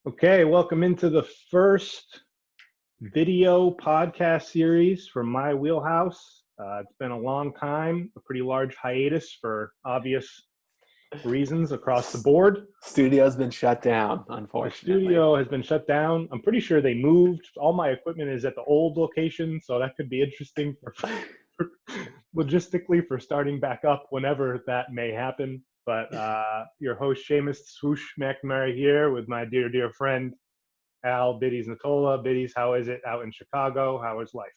Okay, welcome into the first video podcast series for My Wheelhouse. It's been a long time, a pretty large hiatus for obvious reasons across the board. Studio's been shut down, The unfortunately. studio has been shut down. I'm pretty sure they moved. All my equipment is at the old location, so that could be interesting for logistically for starting back up whenever that may happen. But your host, Sheamus Swoosh McNamara here with my dear friend, Al, Biddies Natola. Biddies, how is it out in Chicago? How is life?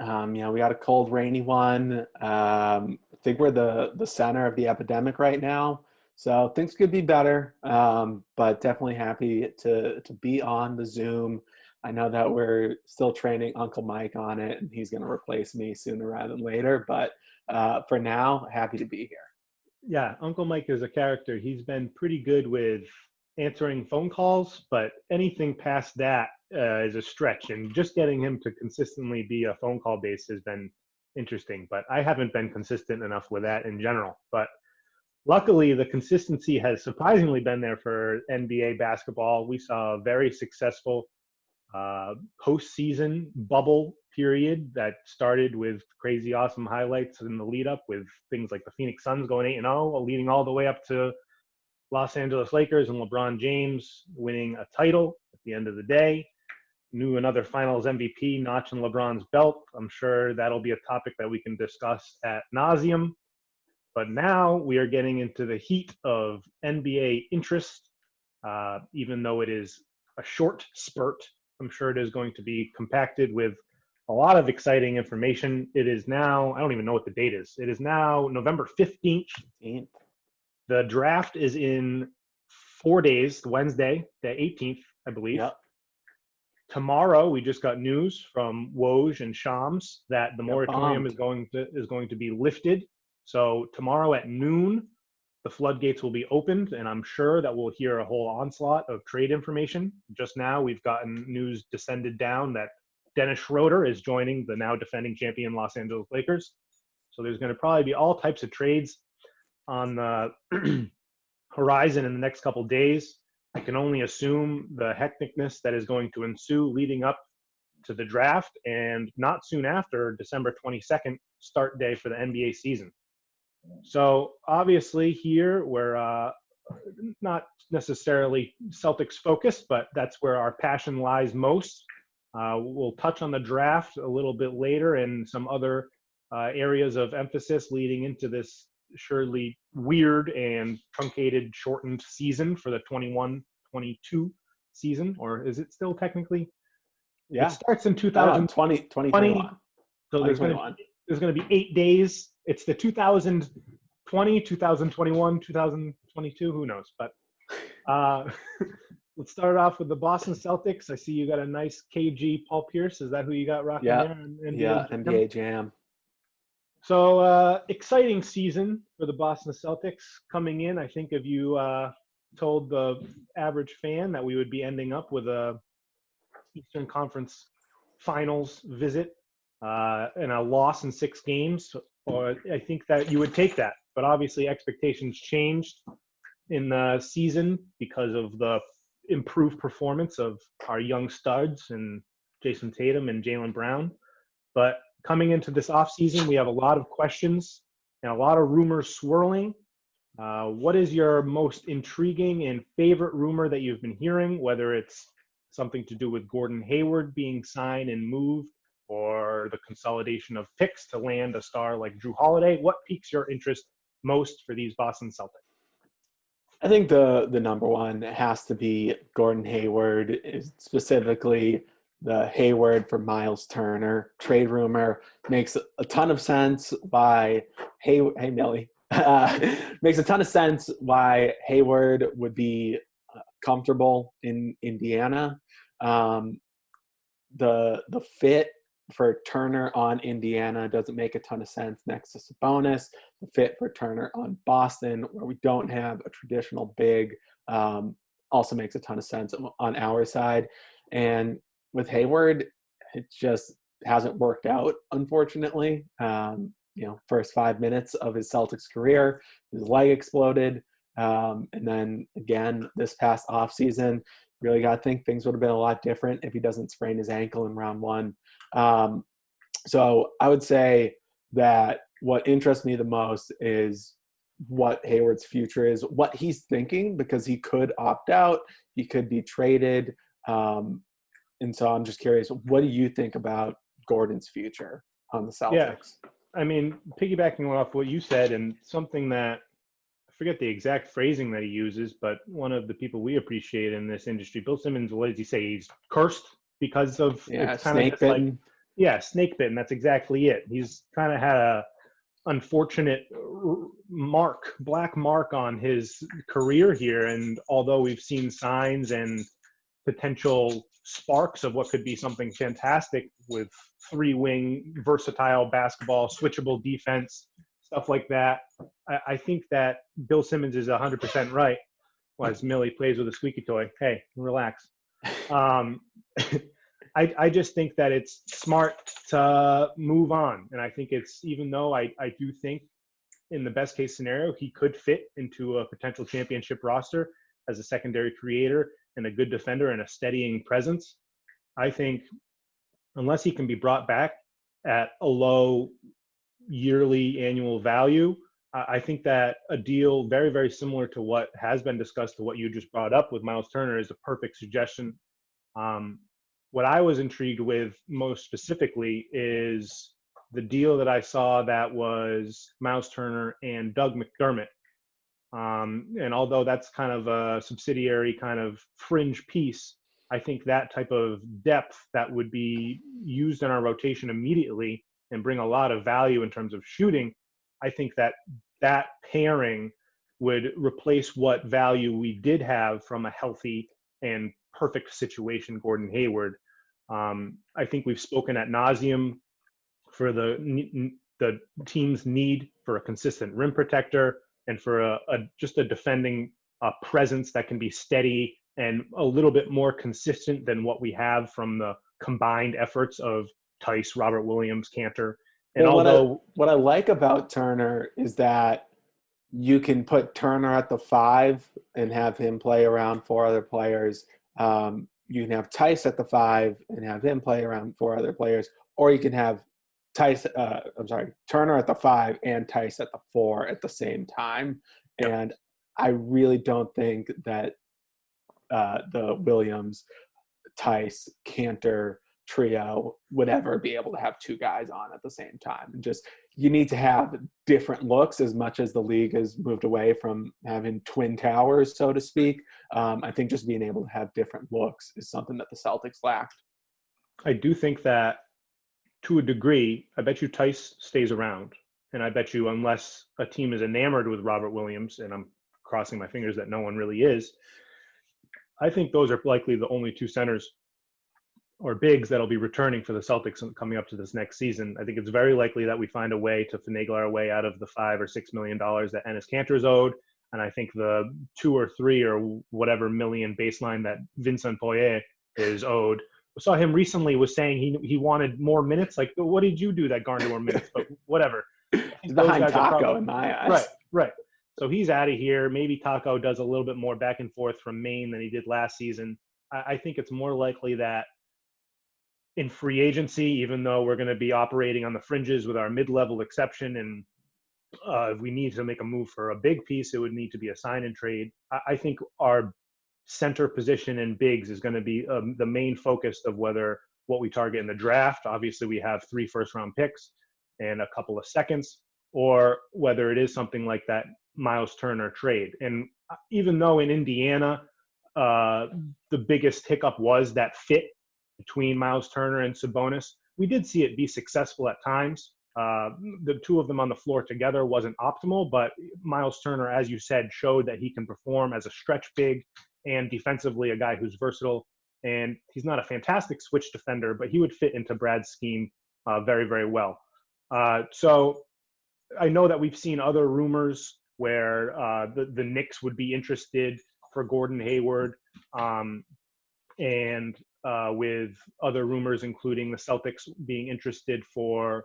We got a cold, rainy one. I think we're the center of the epidemic right now, so things could be better. But definitely happy to be on the Zoom. I know that we're still training Uncle Mike on it, and he's going to replace me sooner rather than later. But for now, happy to be here. Yeah, Uncle Mike is a character. He's been pretty good with answering phone calls, but anything past that is a stretch. And just getting him to consistently be a phone call base has been interesting. But I haven't been consistent enough with that in general. But luckily, the consistency has surprisingly been there for NBA basketball. We saw a very successful postseason bubble period that started with crazy awesome highlights in the lead up with things like the Phoenix Suns going 8-0, leading all the way up to Los Angeles Lakers and LeBron James winning a title at the end of the day. Knew another finals MVP notching LeBron's belt. I'm sure that'll be a topic that we can discuss at nauseum. But now we are getting into the heat of NBA interest, even though it is a short spurt. I'm sure it is going to be compacted with a lot of exciting information. It is now, I don't even know what the date is. It is now November 15th. The draft is in 4 days, Wednesday, the 18th, I believe. Yep. Tomorrow, we just got news from Woj and Shams that the moratorium is going to be lifted. So tomorrow at noon, the floodgates will be opened, and I'm sure that we'll hear a whole onslaught of trade information. Just now, we've gotten news descended down that Dennis Schroeder is joining the now defending champion Los Angeles Lakers. So there's going to probably be all types of trades on the horizon in the next couple days. I can only assume the hecticness that is going to ensue leading up to the draft, and not soon after, December 22nd, start day for the NBA season. So obviously here we're not necessarily Celtics focused, but that's where our passion lies most. We'll touch on the draft a little bit later and some other areas of emphasis leading into this surely weird and truncated, shortened season for the 21-22 season, or is it still technically? Yeah. It starts in 2021. So there's going to be 8 days. It's the 2020, 2021, 2022. Who knows? But let's start off with the Boston Celtics. I see you got a nice KG Paul Pierce. Is that who you got rocking there? NBA Jam. So exciting season for the Boston Celtics coming in. I think if you told the average fan that we would be ending up with a Eastern Conference Finals visit and a loss in 6 games, or I think that you would take that. But obviously expectations changed in the season because of the improved performance of our young studs and Jason Tatum and Jaylen Brown. But coming into this offseason, we have a lot of questions and a lot of rumors swirling. What is your most intriguing and favorite rumor that you've been hearing, whether it's something to do with Gordon Hayward being signed and moved, or the consolidation of picks to land a star like Drew Holiday? What piques your interest most for these Boston Celtics? I think the number one has to be Gordon Hayward, specifically the Hayward for Miles Turner trade rumor. Makes a ton of sense why hey Millie makes a ton of sense why Hayward would be comfortable in Indiana. The fit for Turner on Indiana doesn't make a ton of sense next to Sabonis. The fit for Turner on Boston, where we don't have a traditional big, also makes a ton of sense on our side. And with Hayward, it just hasn't worked out, unfortunately. First 5 minutes of his Celtics career, his leg exploded. And then again, this past offseason, really got to think things would have been a lot different if he doesn't sprain his ankle in round one. So I would say that what interests me the most is what Hayward's future is, what he's thinking, because he could opt out, he could be traded. And so I'm just curious, what do you think about Gordon's future on the Celtics? Yeah, I mean, piggybacking off what you said, and something that I forget the exact phrasing that he uses, but one of the people we appreciate in this industry, Bill Simmons, what does he say? He's cursed because of it's kind of snake bitten. Snake bitten. That's exactly it. He's kind of had a unfortunate black mark on his career here, and although we've seen signs and potential sparks of what could be something fantastic with three-wing versatile basketball, switchable defense, stuff like that, I think that Bill Simmons is 100% right. Well, as Millie plays with a squeaky toy. Hey, relax. I just think that it's smart to move on. And I think it's, even though I do think in the best case scenario, he could fit into a potential championship roster as a secondary creator and a good defender and a steadying presence. I think unless he can be brought back at a low yearly annual value, I think that a deal very, very similar to what has been discussed to what you just brought up with Miles Turner is a perfect suggestion. What I was intrigued with most specifically is the deal that I saw that was Miles Turner and Doug McDermott. And although that's kind of a subsidiary kind of fringe piece, I think that type of depth that would be used in our rotation immediately and bring a lot of value in terms of shooting, I think that that pairing would replace what value we did have from a healthy and perfect situation, Gordon Hayward. I think we've spoken ad nauseum for the team's need for a consistent rim protector and for just a defending presence that can be steady and a little bit more consistent than what we have from the combined efforts of Tice, Robert Williams, Cantor. And what I like about Turner is that you can put Turner at the 5 and have him play around 4 other players. You can have Tice at the 5 and have him play around 4 other players, or you can have Turner at the 5 and Tice at the 4 at the same time. Yep. And I really don't think that the Williams, Tice, Cantor trio would ever be able to have 2 guys on at the same time. And just, you need to have different looks as much as the league has moved away from having twin towers, so to speak. I think just being able to have different looks is something that the Celtics lacked. I do think that to a degree, I bet you Tice stays around. And I bet you unless a team is enamored with Robert Williams, and I'm crossing my fingers that no one really is, I think those are likely the only 2 centers or bigs that'll be returning for the Celtics coming up to this next season. I think it's very likely that we find a way to finagle our way out of the $5 or $6 million that Enes Kanter is owed. And I think the 2 or 3 or whatever million baseline that Vincent Poirier is owed. I saw him recently was saying he wanted more minutes. Like, what did you do that garnered more minutes? But whatever. He's behind Taco in my eyes. Right. So he's out of here. Maybe Taco does a little bit more back and forth from Maine than he did last season. I think it's more likely that in free agency, even though we're going to be operating on the fringes with our mid-level exception, and if we need to make a move for a big piece, it would need to be a sign and trade. I think our center position in bigs is going to be the main focus of what we target in the draft. Obviously, we have 3 first-round picks and a couple of seconds, or whether it is something like that Miles Turner trade. And even though in Indiana, the biggest hiccup was that fit between Miles Turner and Sabonis, we did see it be successful at times. The 2 of them on the floor together wasn't optimal, but Miles Turner, as you said, showed that he can perform as a stretch big and defensively a guy who's versatile. And he's not a fantastic switch defender, but he would fit into Brad's scheme very, very well. So I know that we've seen other rumors where the Knicks would be interested for Gordon Hayward, and with other rumors including the Celtics being interested for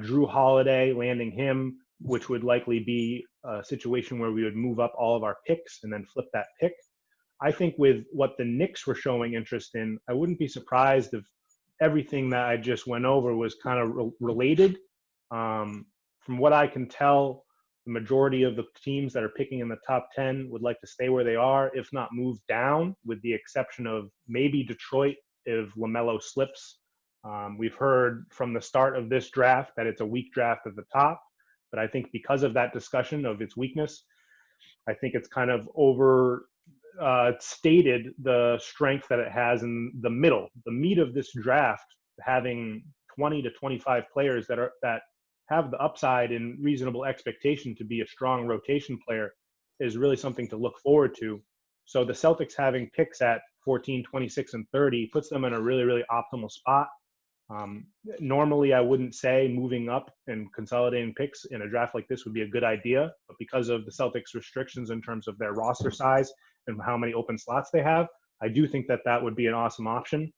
Drew Holiday, landing him, which would likely be a situation where we would move up all of our picks and then flip that pick. I think with what the Knicks were showing interest in, I wouldn't be surprised if everything that I just went over was kind of related. From what I can tell, the majority of the teams that are picking in the top 10 would like to stay where they are, if not move down, with the exception of maybe Detroit if LaMelo slips. We've heard from the start of this draft that it's a weak draft at the top, but I think because of that discussion of its weakness, I think it's kind of stated the strength that it has in the middle. The meat of this draft, having 20 to 25 players that have the upside and reasonable expectation to be a strong rotation player, is really something to look forward to. So the Celtics having picks at 14, 26, and 30 puts them in a really, really optimal spot. Normally, I wouldn't say moving up and consolidating picks in a draft like this would be a good idea, but because of the Celtics' restrictions in terms of their roster size and how many open slots they have, I do think that that would be an awesome option.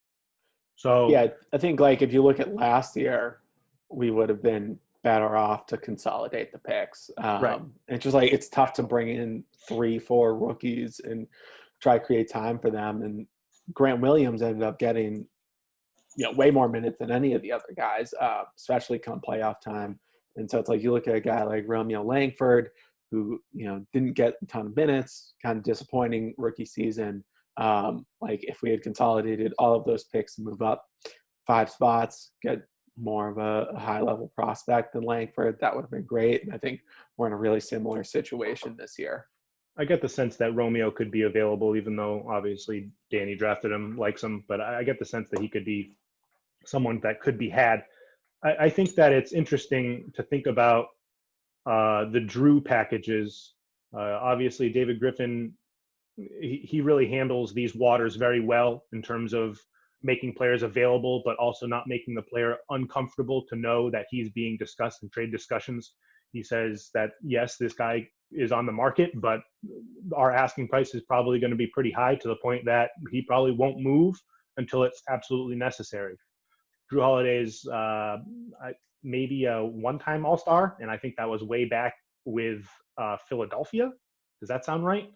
So yeah, I think like if you look at last year, we would have been better off to consolidate the picks. Right. It's just like it's tough to bring in 3-4 rookies and try to create time for them. And Grant Williams ended up getting way more minutes than any of the other guys, especially come playoff time. And so it's like you look at a guy like Romeo Langford, who didn't get a ton of minutes, kind of disappointing rookie season. Like if we had consolidated all of those picks and move up 5 spots, get more of a high-level prospect than Langford, that would have been great. And I think we're in a really similar situation this year. I get the sense that Romeo could be available, even though obviously Danny drafted him, likes him, but I get the sense that he could be someone that could be had. I think that it's interesting to think about the Drew packages. Obviously, David Griffin, he really handles these waters very well in terms of making players available, but also not making the player uncomfortable to know that he's being discussed in trade discussions. He says that, yes, this guy is on the market, but our asking price is probably going to be pretty high, to the point that he probably won't move until it's absolutely necessary. Drew Holiday's maybe a one-time All-Star, and I think that was way back with Philadelphia. Does that sound right?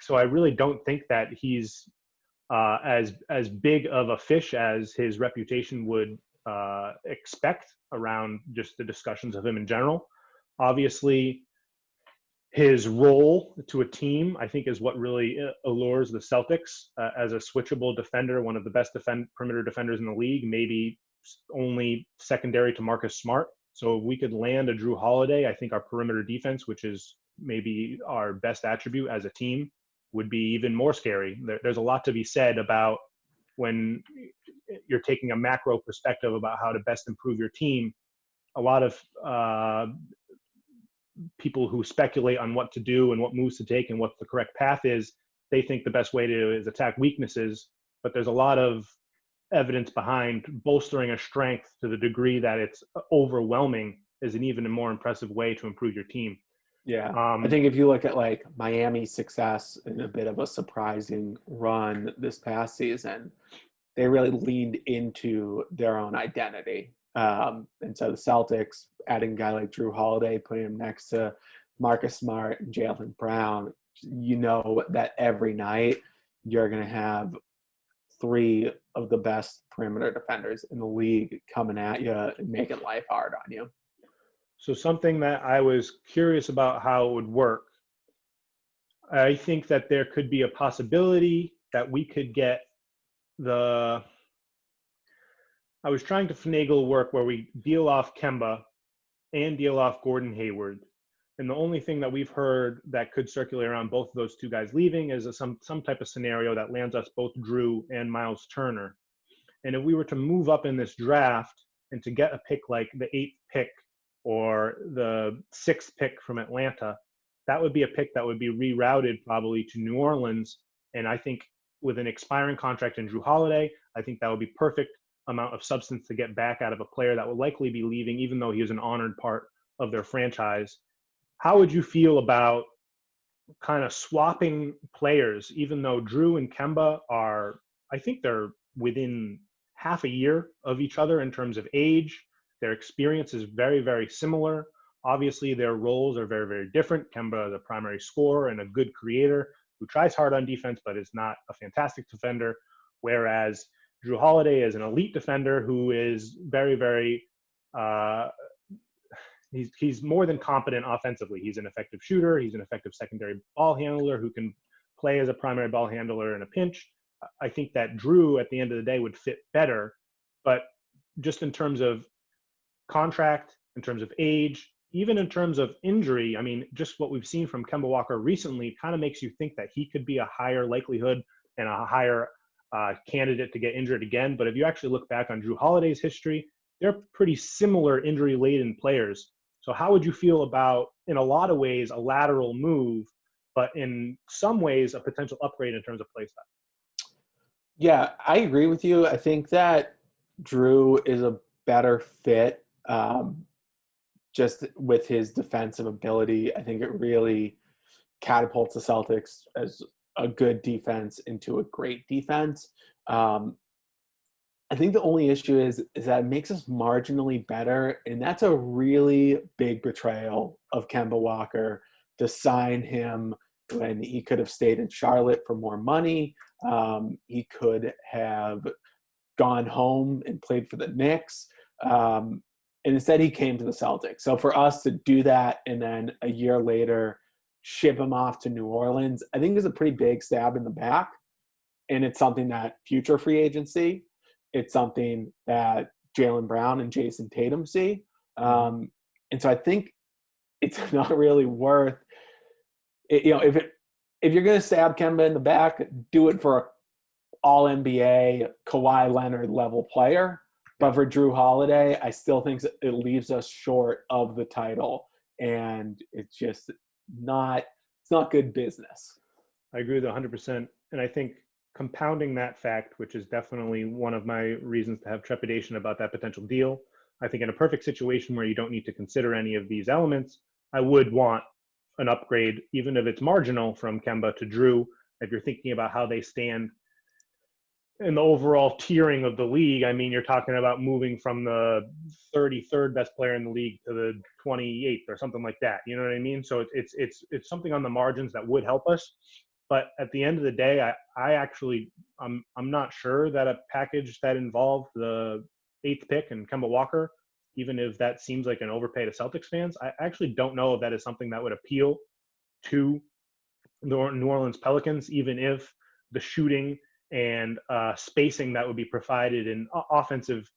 So I really don't think that he's as big of a fish as his reputation would expect around just the discussions of him in general. Obviously, his role to a team, I think, is what really allures the Celtics as a switchable defender, one of the best perimeter defenders in the league, maybe only secondary to Marcus Smart. So if we could land a Drew Holiday, I think our perimeter defense, which is maybe our best attribute as a team, would be even more scary. There's a lot to be said about when you're taking a macro perspective about how to best improve your team. A lot of people who speculate on what to do and what moves to take and what the correct path is, they think the best way to do is attack weaknesses. But there's a lot of evidence behind bolstering a strength to the degree that it's overwhelming is an even more impressive way to improve your team. Yeah. I think if you look at like Miami's success in a bit of a surprising run this past season, they really leaned into their own identity. And so the Celtics, adding a guy like Drew Holiday, putting him next to Marcus Smart and Jaylen Brown, that every night you're going to have 3 of the best perimeter defenders in the league coming at you and making life hard on you. So something that I was curious about how it would work, I think that there could be a possibility that we could get I was trying to finagle work where we deal off Kemba and deal off Gordon Hayward. And the only thing that we've heard that could circulate around both of those 2 guys leaving is some type of scenario that lands us both Drew and Miles Turner. And if we were to move up in this draft and to get a pick like the 8th pick or the 6th pick from Atlanta, that would be a pick that would be rerouted probably to New Orleans. And I think with an expiring contract in Drew Holiday, I think that would be perfect amount of substance to get back out of a player that will likely be leaving, even though he is an honored part of their franchise. How would you feel about kind of swapping players, even though Drew and Kemba are, I think they're within half a year of each other in terms of age. Their experience is very, very similar. Obviously, their roles are very, very different. Kemba is a primary scorer and a good creator. who tries hard on defense but is not a fantastic defender, whereas Drew Holiday is an elite defender who is very, very he's more than competent offensively. He's an effective shooter. He's an effective secondary ball handler who can play as a primary ball handler in a pinch. I think that Drew, at the end of the day, would fit better. But just in terms of contract, in terms of age, even in terms of injury, I mean, just what we've seen from Kemba Walker recently kind of makes you think that he could be a higher likelihood and a higher candidate to get injured again. But if you actually look back on Drew Holiday's history, they're pretty similar injury-laden players. So how would you feel about, in a lot of ways, a lateral move, but in some ways, a potential upgrade in terms of play style? Yeah, I agree with you. I think that Drew is a better fit just with his defensive ability. I think it really catapults the Celtics as a good defense into a great defense. I think the only issue is that it makes us marginally better, and that's a really big betrayal of Kemba Walker to sign him when he could have stayed in Charlotte for more money. He could have gone home and played for the Knicks, and instead he came to the Celtics. So for us to do that and then a year later ship him off to New Orleans, I think is a pretty big stab in the back, and it's something that future free agency, it's something that Jaylen Brown and Jason Tatum see. And so I think it's not really worth it. If you're going to stab Kemba in the back, do it for an all NBA Kawhi Leonard level player. But for Drew Holiday, I still think it leaves us short of the title. And it's just not good business. I agree with 100%. And I think compounding that fact, which is definitely one of my reasons to have trepidation about that potential deal, I think in a perfect situation where you don't need to consider any of these elements, I would want an upgrade, even if it's marginal, from Kemba to Drew. If you're thinking about how they stand in the overall tiering of the league, I mean, you're talking about moving from the 33rd best player in the league to the 28th or something like that. You know what I mean? So it's something on the margins that would help us. But at the end of the day, I'm not sure that a package that involved the 8th pick and Kemba Walker, even if that seems like an overpay to Celtics fans, I actually don't know if that is something that would appeal to the New Orleans Pelicans, even if the shooting and spacing that would be provided in offensive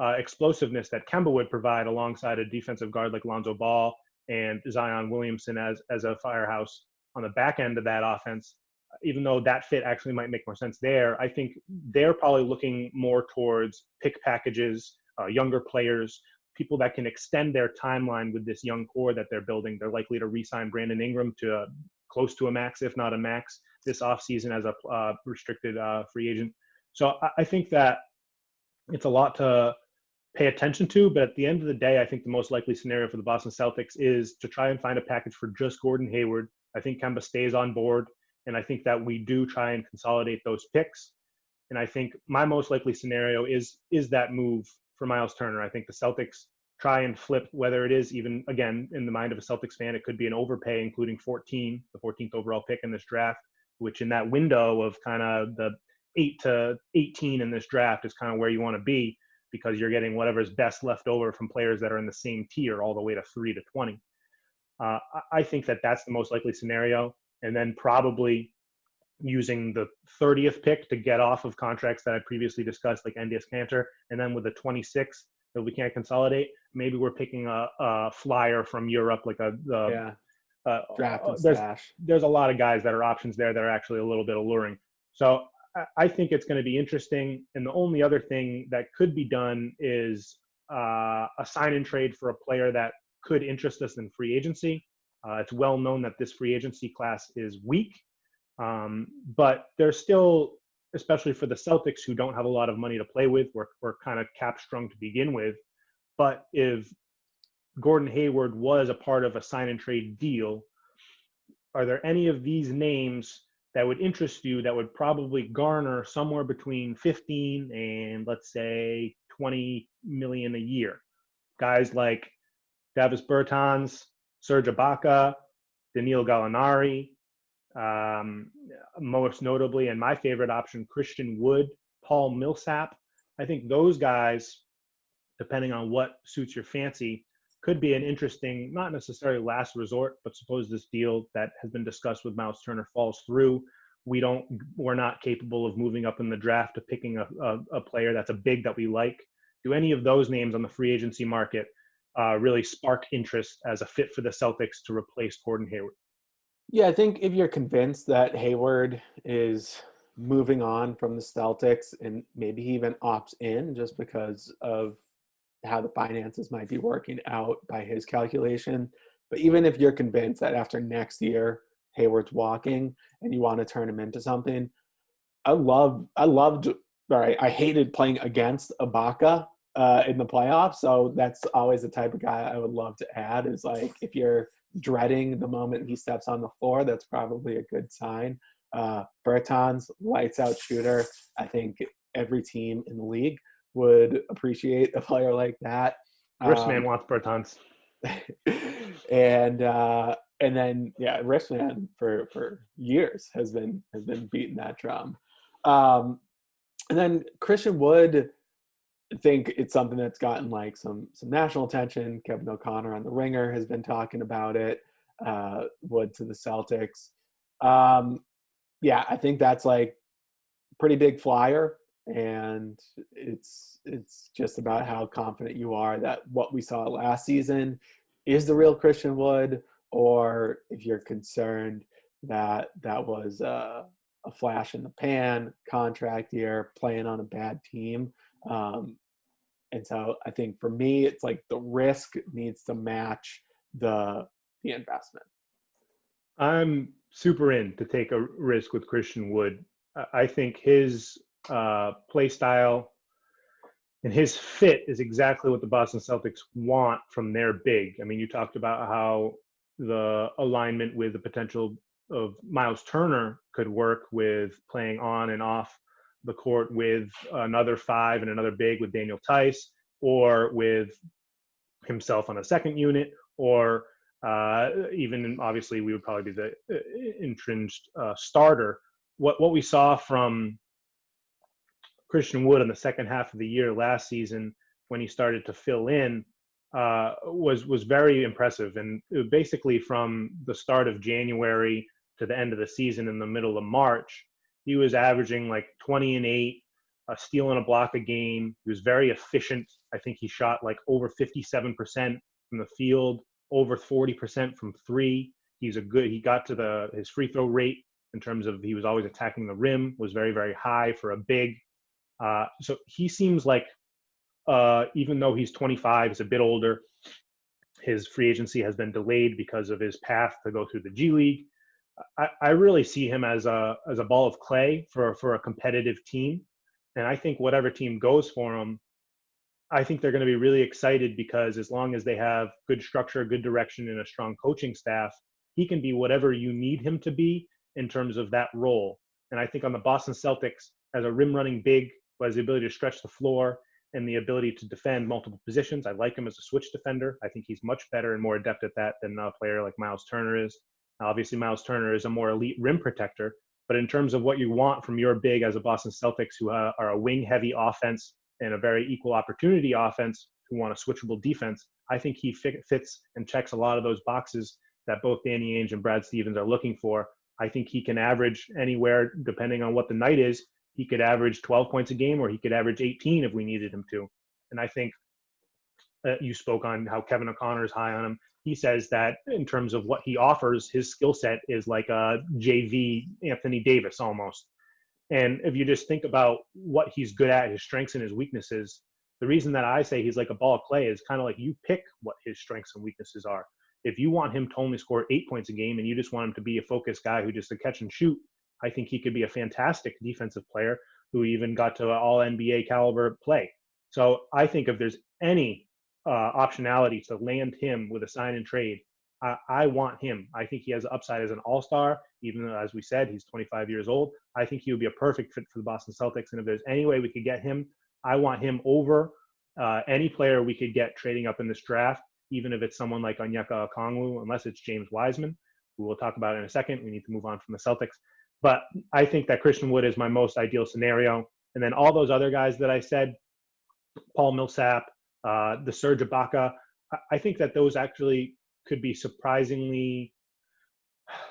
explosiveness that Kemba would provide alongside a defensive guard like Lonzo Ball and Zion Williamson as a firehouse on the back end of that offense, even though that fit actually might make more sense there, I think they're probably looking more towards pick packages, younger players, people that can extend their timeline with this young core that they're building. They're likely to re-sign Brandon Ingram to close to a max, if not a max, this offseason as a restricted free agent. So I think that it's a lot to pay attention to, but at the end of the day, I think the most likely scenario for the Boston Celtics is to try and find a package for just Gordon Hayward. I think Kemba stays on board, and I think that we do try and consolidate those picks. And I think my most likely scenario is that move for Miles Turner. I think the Celtics try and flip, whether it is even, again, in the mind of a Celtics fan, it could be an overpay, including the 14th overall pick in this draft, which in that window of kind of the 8 to 18 in this draft is kind of where you want to be, because you're getting whatever's best left over from players that are in the same tier all the way to 3 to 20. I think that that's the most likely scenario. And then probably using the 30th pick to get off of contracts that I previously discussed, like Endias Cantor. And then with the 26th that we can't consolidate, maybe we're picking a flyer from Europe, like draft and stash. There's a lot of guys that are options there that are actually a little bit alluring. So I think it's going to be interesting. And the only other thing that could be done is a sign and trade for a player that could interest us in free agency. It's well known that this free agency class is weak, but there's still, especially for the Celtics who don't have a lot of money to play with, we're kind of cap strung to begin with. But if Gordon Hayward was a part of a sign and trade deal, are there any of these names that would interest you that would probably garner somewhere between 15 and let's say 20 million a year? Guys like Davis Bertans, Serge Ibaka, Danilo Gallinari, most notably, and my favorite option, Christian Wood, Paul Millsap. I think those guys, depending on what suits your fancy, could be an interesting, not necessarily last resort, but suppose this deal that has been discussed with Miles Turner falls through. We're not capable of moving up in the draft to picking a player that's a big that we like. Do any of those names on the free agency market really spark interest as a fit for the Celtics to replace Gordon Hayward? Yeah, I think if you're convinced that Hayward is moving on from the Celtics and maybe he even opts in just because of how the finances might be working out by his calculation. But even if you're convinced that after next year Hayward's walking and you want to turn him into something, I hated playing against Ibaka in the playoffs. So that's always the type of guy I would love to add, is like, if you're dreading the moment he steps on the floor, that's probably a good sign. Bertans, lights out shooter. I think every team in the league would appreciate a player like that. Wristman wants Bertans. And then Wristman for years has been beating that drum. And then Christian Wood, I think it's something that's gotten like some national attention. Kevin O'Connor on The Ringer has been talking about it. Wood to the Celtics. I think that's like pretty big flyer, and it's just about how confident you are that what we saw last season is the real Christian Wood, or if you're concerned that was a flash in the pan contract year, playing on a bad team. And so I think for me, it's like the risk needs to match the investment. I'm super in to take a risk with Christian Wood. I think his play style and his fit is exactly what the Boston Celtics want from their big. I mean, you talked about how the alignment with the potential of Miles Turner could work with playing on and off the court with another five and another big with Daniel Tice, or with himself on a second unit, or even obviously we would probably be the entrenched starter. What we saw from Christian Wood in the second half of the year last season, when he started to fill in, was very impressive. And basically from the start of January to the end of the season in the middle of March, he was averaging like 20 and 8, a steal and a block a game. He was very efficient. I think he shot like over 57% from the field, over 40% from three. He got to his free throw rate in terms of, he was always attacking the rim, was very, very high for a big. So he seems like, even though he's 25, he's a bit older. His free agency has been delayed because of his path to go through the G League. I really see him as a ball of clay for a competitive team. And I think whatever team goes for him, I think they're going to be really excited, because as long as they have good structure, good direction, and a strong coaching staff, he can be whatever you need him to be in terms of that role. And I think on the Boston Celtics, as a rim running big who has the ability to stretch the floor and the ability to defend multiple positions, I like him as a switch defender. I think he's much better and more adept at that than a player like Miles Turner is. Obviously, Miles Turner is a more elite rim protector, but in terms of what you want from your big as a Boston Celtics, who are a wing-heavy offense and a very equal opportunity offense, who want a switchable defense, I think he fits and checks a lot of those boxes that both Danny Ainge and Brad Stevens are looking for. I think he can average anywhere, depending on what the night is. He could average 12 points a game, or he could average 18 if we needed him to. And I think you spoke on how Kevin O'Connor is high on him. He says that in terms of what he offers, his skill set is like a JV Anthony Davis almost. And if you just think about what he's good at, his strengths and his weaknesses, the reason that I say he's like a ball of clay is kind of like you pick what his strengths and weaknesses are. If you want him to only score 8 points a game and you just want him to be a focused guy who just to catch and shoot, I think he could be a fantastic defensive player who even got to all NBA caliber play. So I think if there's any optionality to land him with a sign and trade, I want him. I think he has upside as an all-star, even though, as we said, he's 25 years old. I think he would be a perfect fit for the Boston Celtics. And if there's any way we could get him, I want him over any player we could get trading up in this draft, even if it's someone like Onyeka Okongwu, unless it's James Wiseman. who we'll talk about in a second. We need to move on from the Celtics. But I think that Christian Wood is my most ideal scenario. And then all those other guys that I said, Paul Millsap, the Serge Ibaka, I think that those actually could be surprisingly,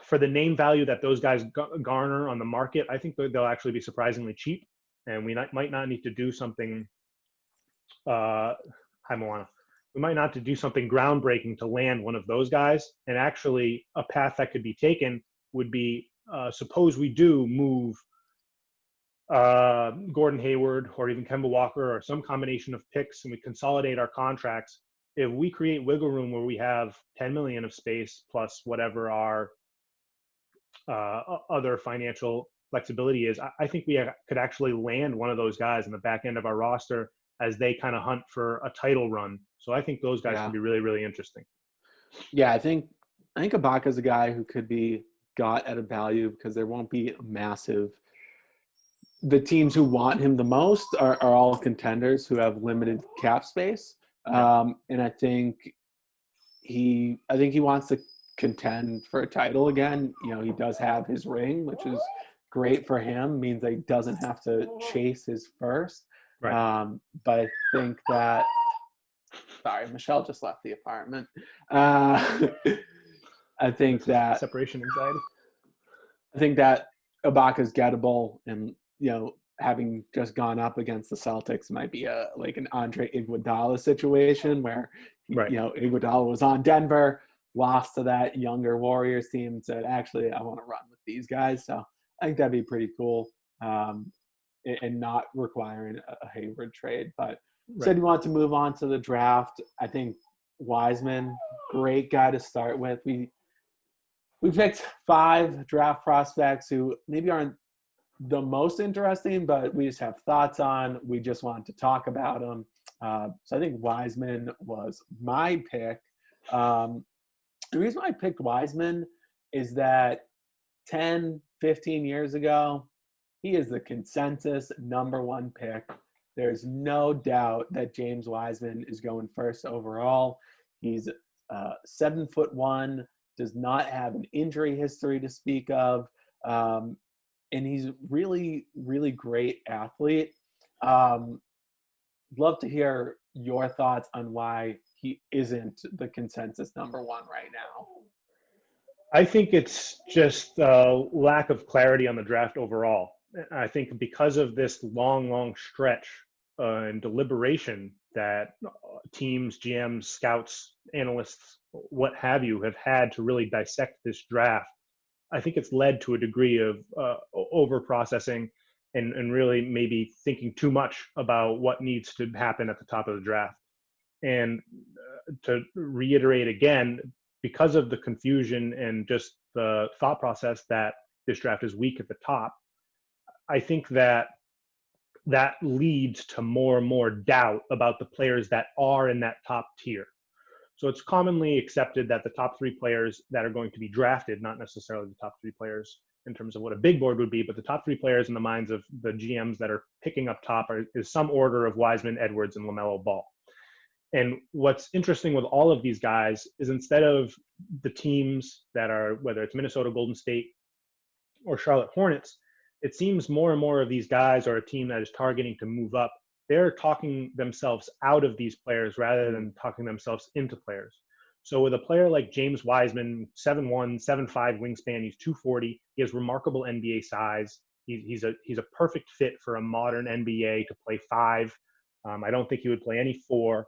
for the name value that those guys garner on the market, I think they'll actually be surprisingly cheap. And we might not need to do something, hi Moana, we might not have to do something groundbreaking to land one of those guys. And actually a path that could be taken would be, suppose we do move Gordon Hayward or even Kemba Walker or some combination of picks, and we consolidate our contracts. If we create wiggle room where we have 10 million of space plus whatever our other financial flexibility is, I think we could actually land one of those guys in the back end of our roster as they kind of hunt for a title run. So I think those guys can be really, really interesting. Yeah, I think Ibaka's a guy who could be got at a value because there won't be a massive. The teams who want him the most are all contenders who have limited cap space, and I think he wants to contend for a title again. You know, he does have his ring, which is great for him. Means that he doesn't have to chase his first. Right. But I think that. Sorry, Michelle just left the apartment. I think that separation anxiety. I think that Ibaka's gettable, and having just gone up against the Celtics might be like an Andre Iguodala situation where Iguodala was on Denver, lost to that younger Warriors team, and said, actually, I want to run with these guys. So I think that'd be pretty cool, and not requiring a Hayward trade. But said you want to move on to the draft. I think Wiseman, great guy to start with. We picked 5 draft prospects who maybe aren't the most interesting, but we just have thoughts on. We just want to talk about them. So I think Wiseman was my pick. The reason why I picked Wiseman is that 10, 15 years ago, he is the consensus number 1 pick. There's no doubt that James Wiseman is going first overall. He's 7'1", does not have an injury history to speak of. And he's really, really great athlete. Love to hear your thoughts on why he isn't the consensus number 1 right now. I think it's just lack of clarity on the draft overall. I think because of this long stretch and deliberation that teams, GMs, scouts, analysts, what have you, have had to really dissect this draft, I think it's led to a degree of over-processing and really maybe thinking too much about what needs to happen at the top of the draft. And to reiterate again, because of the confusion and just the thought process that this draft is weak at the top, I think that leads to more and more doubt about the players that are in that top tier. So it's commonly accepted that the top 3 players that are going to be drafted, not necessarily the top 3 players in terms of what a big board would be, but the top 3 players in the minds of the GMs that are picking up top is some order of Wiseman, Edwards, and LaMelo Ball. And what's interesting with all of these guys is instead of the teams that are, whether it's Minnesota Golden State or Charlotte Hornets, it seems more and more of these guys are a team that is targeting to move up. They're talking themselves out of these players rather than talking themselves into players. So with a player like James Wiseman, 7'1", 7'5" wingspan, he's 240. He has remarkable NBA size. He's a perfect fit for a modern NBA to play 5. I don't think he would play any 4.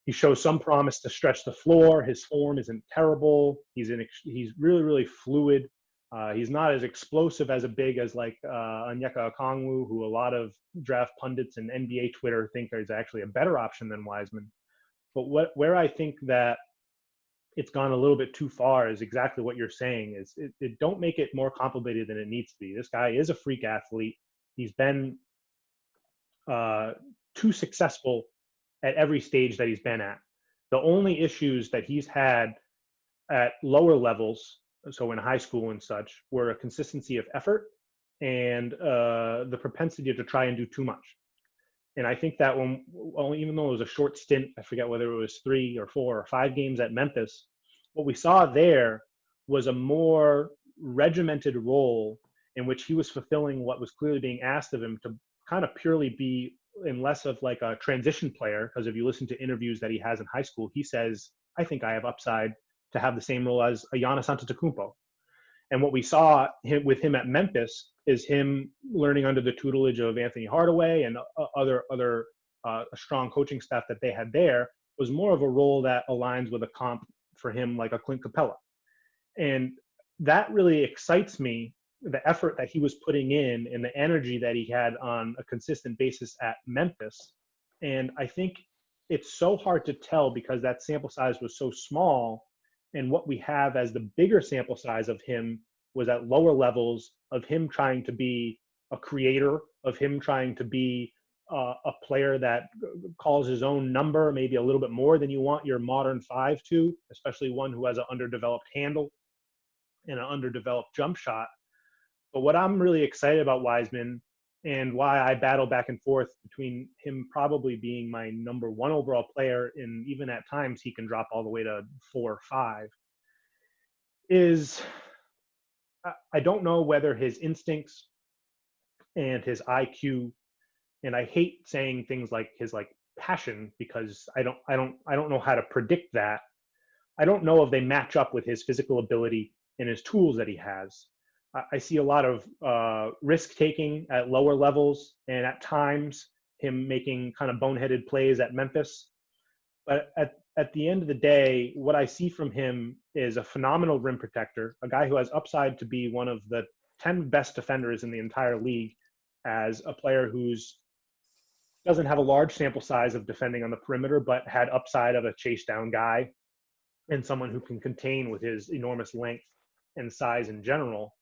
He shows some promise to stretch the floor. His form isn't terrible. He's really, really fluid. He's not as explosive as a big as like Onyeka Okongwu, who a lot of draft pundits and NBA Twitter think is actually a better option than Wiseman. But where I think that it's gone a little bit too far is exactly what you're saying. Is it don't make it more complicated than it needs to be. This guy is a freak athlete. He's been too successful at every stage that he's been at. The only issues that he's had at lower levels, so in high school and such, were a consistency of effort and the propensity to try and do too much. And I think that even though it was a short stint, I forget whether it was 3 or 4 or 5 games at Memphis, what we saw there was a more regimented role in which he was fulfilling what was clearly being asked of him to kind of purely be in less of like a transition player. Because if you listen to interviews that he has in high school, he says, I think I have upside to have the same role as a Giannis Antetokounmpo. And what we saw with him at Memphis is him learning under the tutelage of Anthony Hardaway and other strong coaching staff that they had there, was more of a role that aligns with a comp for him like a Clint Capella. And that really excites me, the effort that he was putting in and the energy that he had on a consistent basis at Memphis. And I think it's so hard to tell because that sample size was so small. And what we have as the bigger sample size of him was at lower levels of him trying to be a creator, of him trying to be a player that calls his own number, maybe a little bit more than you want your modern five to, especially one who has an underdeveloped handle and an underdeveloped jump shot. But what I'm really excited about Wiseman, and why I battle back and forth between him probably being my number one overall player, and even at times he can drop all the way to 4 or 5, is I don't know whether his instincts and his IQ, and I hate saying things like his like passion because I don't know how to predict that. I don't know if they match up with his physical ability and his tools that he has. I see a lot of risk taking at lower levels, and at times him making kind of boneheaded plays at Memphis. But at the end of the day, what I see from him is a phenomenal rim protector, a guy who has upside to be one of the 10 best defenders in the entire league, as a player who's doesn't have a large sample size of defending on the perimeter, but had upside of a chase down guy and someone who can contain with his enormous length and size in general.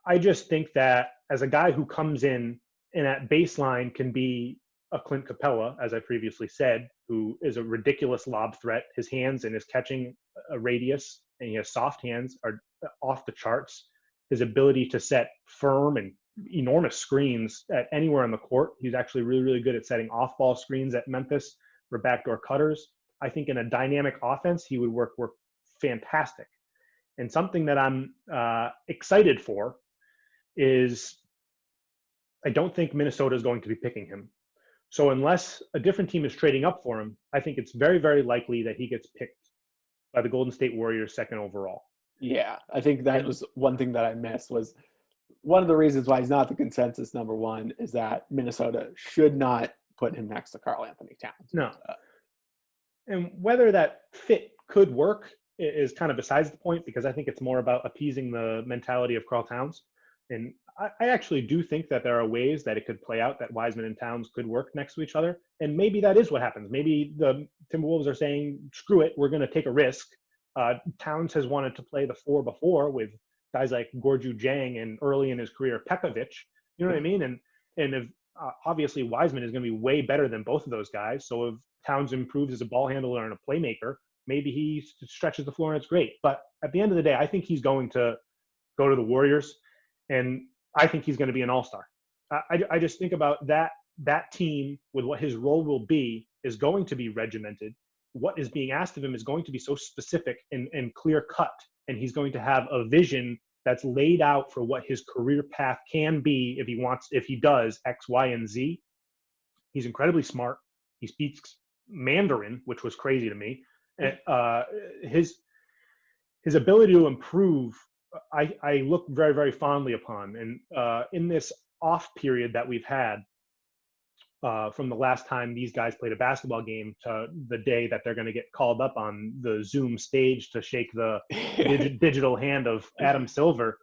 I just think that as a guy who comes in and at baseline can be a Clint Capella, as I previously said, who is a ridiculous lob threat. His hands and his catching a radius, and he has soft hands, are off the charts. His ability to set firm and enormous screens at anywhere on the court. He's actually really, really good at setting off-ball screens at Memphis for backdoor cutters. I think in a dynamic offense, he would work fantastic. And something that I'm excited for is I don't think Minnesota is going to be picking him. So unless a different team is trading up for him, I think it's very, very likely that he gets picked by the Golden State Warriors second overall. Yeah, I think that was one thing that I missed, was one of the reasons why he's not the consensus number one is that Minnesota should not put him next to Karl Anthony Towns. No. And whether that fit could work is kind of besides the point, because I think it's more about appeasing the mentality of Karl Towns. And I actually do think that there are ways that it could play out that Wiseman and Towns could work next to each other. And maybe that is what happens. Maybe the Timberwolves are saying, screw it, we're going to take a risk. Towns has wanted to play the 4 before with guys like Gorju Jang and early in his career, Pekovic. You know what I mean? And if obviously Wiseman is going to be way better than both of those guys. So if Towns improves as a ball handler and a playmaker, maybe he stretches the floor and it's great. But at the end of the day, I think he's going to go to the Warriors, and I think he's going to be an all-star. I just think about that team with what his role will be is going to be regimented. What is being asked of him is going to be so specific and clear-cut, and he's going to have a vision that's laid out for what his career path can be if he does X, Y, and Z. He's incredibly smart. He speaks Mandarin, which was crazy to me. His ability to improve, I look very, very fondly upon. And in this off period that we've had from the last time these guys played a basketball game to the day that they're going to get called up on the Zoom stage to shake the digital hand of Adam Silver,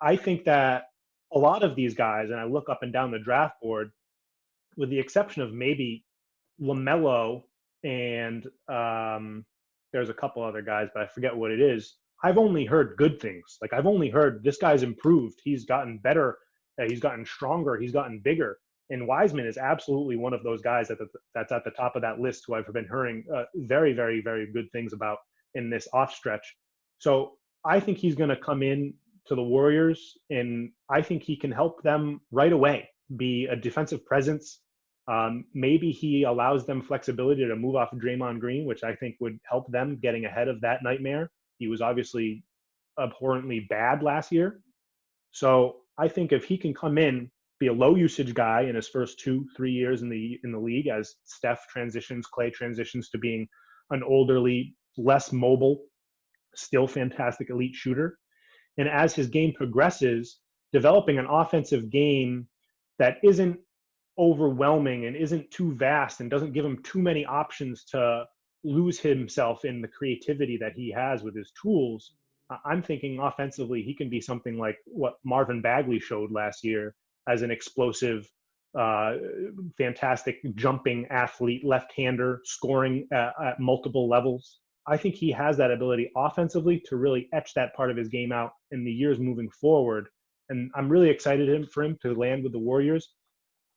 I think that a lot of these guys, and I look up and down the draft board, with the exception of maybe LaMelo and there's a couple other guys, but I forget what it is. I've only heard good things. Like, I've only heard this guy's improved. He's gotten better. He's gotten stronger. He's gotten bigger. And Wiseman is absolutely one of those guys that's at the top of that list who I've been hearing very, very, very good things about in this off stretch. So I think he's going to come in to the Warriors, and I think he can help them right away, be a defensive presence. Maybe he allows them flexibility to move off of Draymond Green, which I think would help them getting ahead of that nightmare. He was obviously abhorrently bad last year. So I think if he can come in, be a low usage guy in his first 2-3 years in the league, as Steph transitions, Clay transitions to being an olderly, less mobile, still fantastic elite shooter. And as his game progresses, developing an offensive game that isn't overwhelming and isn't too vast and doesn't give him too many options to lose himself in the creativity that he has with his tools. I'm thinking offensively, he can be something like what Marvin Bagley showed last year as an explosive, fantastic jumping athlete, left-hander, scoring at multiple levels. I think he has that ability offensively to really etch that part of his game out in the years moving forward. And I'm really excited for him to land with the Warriors.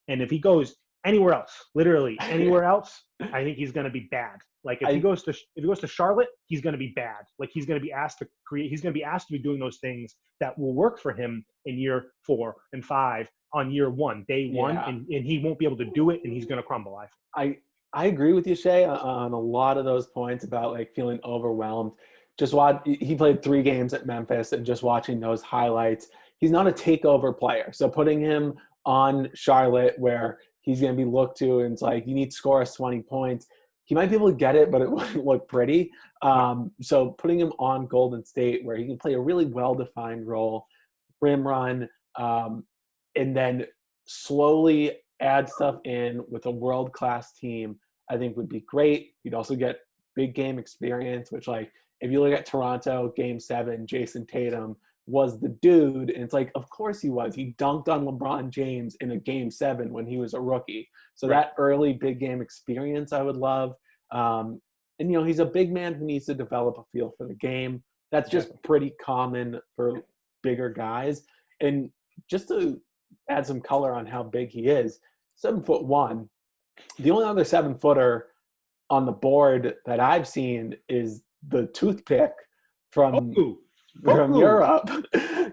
And if he goes anywhere else, literally anywhere else, I think he's going to be bad. Like if he goes to Charlotte, he's going to be bad. Like he's going to be asked to create. He's going to be asked to be doing those things that will work for him in year 4 and 5 on year 1, day 1, and he won't be able to do it, and he's going to crumble. I agree with you, Shay, on a lot of those points about like feeling overwhelmed. He played 3 games at Memphis, and just watching those highlights, he's not a takeover player. So putting him on Charlotte, where he's going to be looked to, and it's like, you need to score us 20 points. He might be able to get it, but it wouldn't look pretty. So putting him on Golden State, where he can play a really well-defined role, rim run, and then slowly add stuff in with a world-class team, I think would be great. You'd also get big game experience, which, like, if you look at Toronto, Game 7, Jason Tatum was the dude. And it's like, of course he was. He dunked on LeBron James in a Game 7 when he was a rookie. So that early big game experience I would love. And, he's a big man who needs to develop a feel for the game. That's just pretty common for bigger guys. And just to add some color on how big he is, 7'1". The only other 7-footer on the board that I've seen is the toothpick from Europe.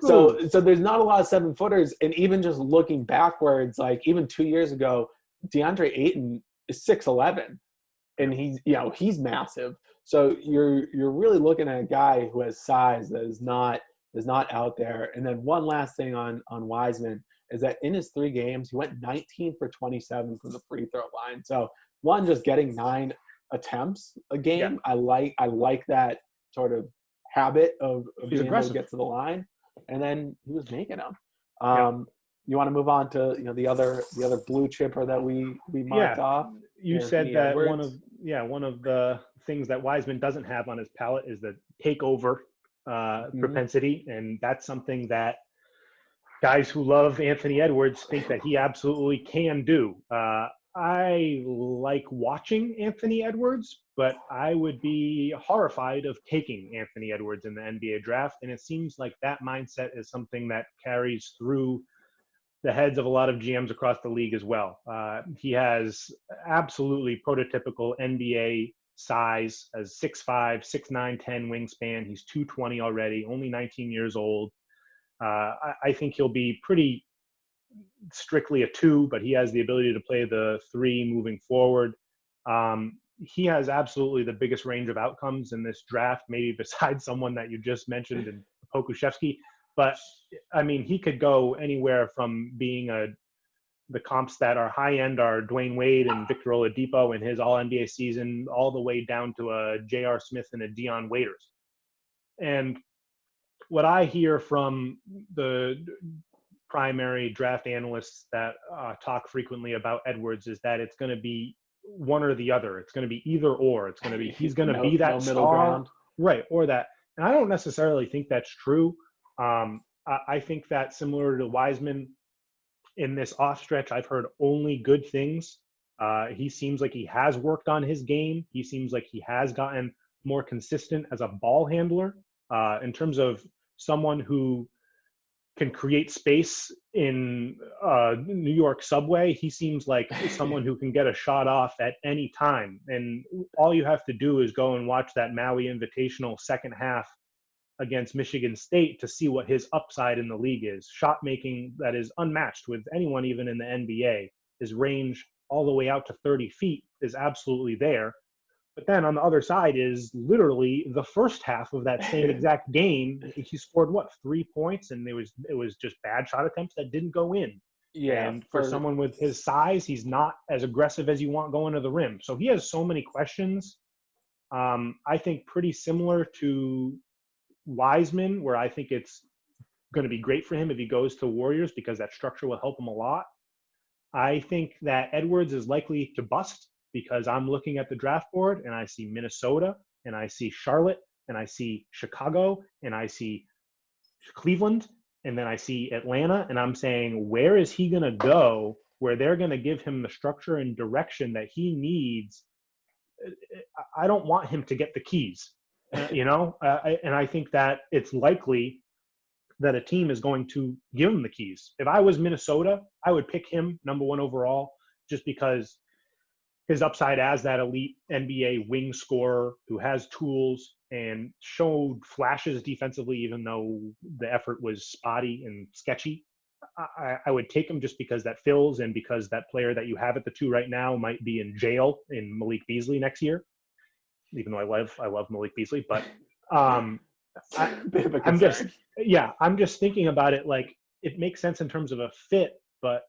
So there's not a lot of 7-footers. And even just looking backwards, like even 2 years ago, DeAndre Ayton is 6'11", and he's massive. So you're really looking at a guy who has size that is not out there. And then one last thing on Wiseman is that in his 3 games, he went 19 for 27 from the free throw line. So one, just getting 9 attempts a game. I like that sort of habit of being able to get to the line, and then he was making them. You want to move on to the other blue chipper that we marked off? You said that one of the things that Wiseman doesn't have on his palette is the takeover propensity, and that's something that guys who love Anthony Edwards think that he absolutely can do. I like watching Anthony Edwards, but I would be horrified of taking Anthony Edwards in the NBA draft. And it seems like that mindset is something that carries through the heads of a lot of GMs across the league as well. He has absolutely prototypical NBA size, as 6'5", 6'9", 10 wingspan. He's 220 already, only 19 years old. I think he'll be pretty strictly a 2, but he has the ability to play the 3 moving forward. He has absolutely the biggest range of outcomes in this draft, maybe besides someone that you just mentioned in Pokusevski. But I mean, he could go anywhere from being the comps that are high end are Dwayne Wade and Victor Oladipo in his All NBA season, all the way down to a J.R. Smith and a Dion Waiters. And what I hear from the primary draft analysts that talk frequently about Edwards is that it's going to be one or the other. It's going to be either or. It's going to be he's going to be that middle star, ground, right, or that. And I don't necessarily think that's true. I think that similar to Wiseman, in this off stretch, I've heard only good things. He seems like he has worked on his game. He seems like he has gotten more consistent as a ball handler. In terms of someone who can create space in New York subway, he seems like someone who can get a shot off at any time. And all you have to do is go and watch that Maui Invitational second half against Michigan State to see what his upside in the league is. Shot making that is unmatched with anyone, even in the NBA. His range all the way out to 30 feet is absolutely there. But then on the other side is literally the first half of that same exact game. He scored 3 points, and it was just bad shot attempts that didn't go in. Yeah, And for someone with his size, he's not as aggressive as you want going to the rim. So he has so many questions. I think pretty similar to Wiseman, where I think it's going to be great for him if he goes to Warriors because that structure will help him a lot. I think that Edwards is likely to bust because I'm looking at the draft board and I see Minnesota and I see Charlotte and I see Chicago and I see Cleveland and then I see Atlanta, and I'm saying, where is he going to go where they're going to give him the structure and direction that he needs? I don't want him to get the keys, and I think that it's likely that a team is going to give him the keys. If I was Minnesota, I would pick him number 1 overall just because his upside as that elite NBA wing scorer who has tools and showed flashes defensively, even though the effort was spotty and sketchy. I would take him just because that fills and because that player that you have at the 2 right now might be in jail in Malik Beasley next year, even though I love Malik Beasley. But I'm just thinking about it like it makes sense in terms of a fit, but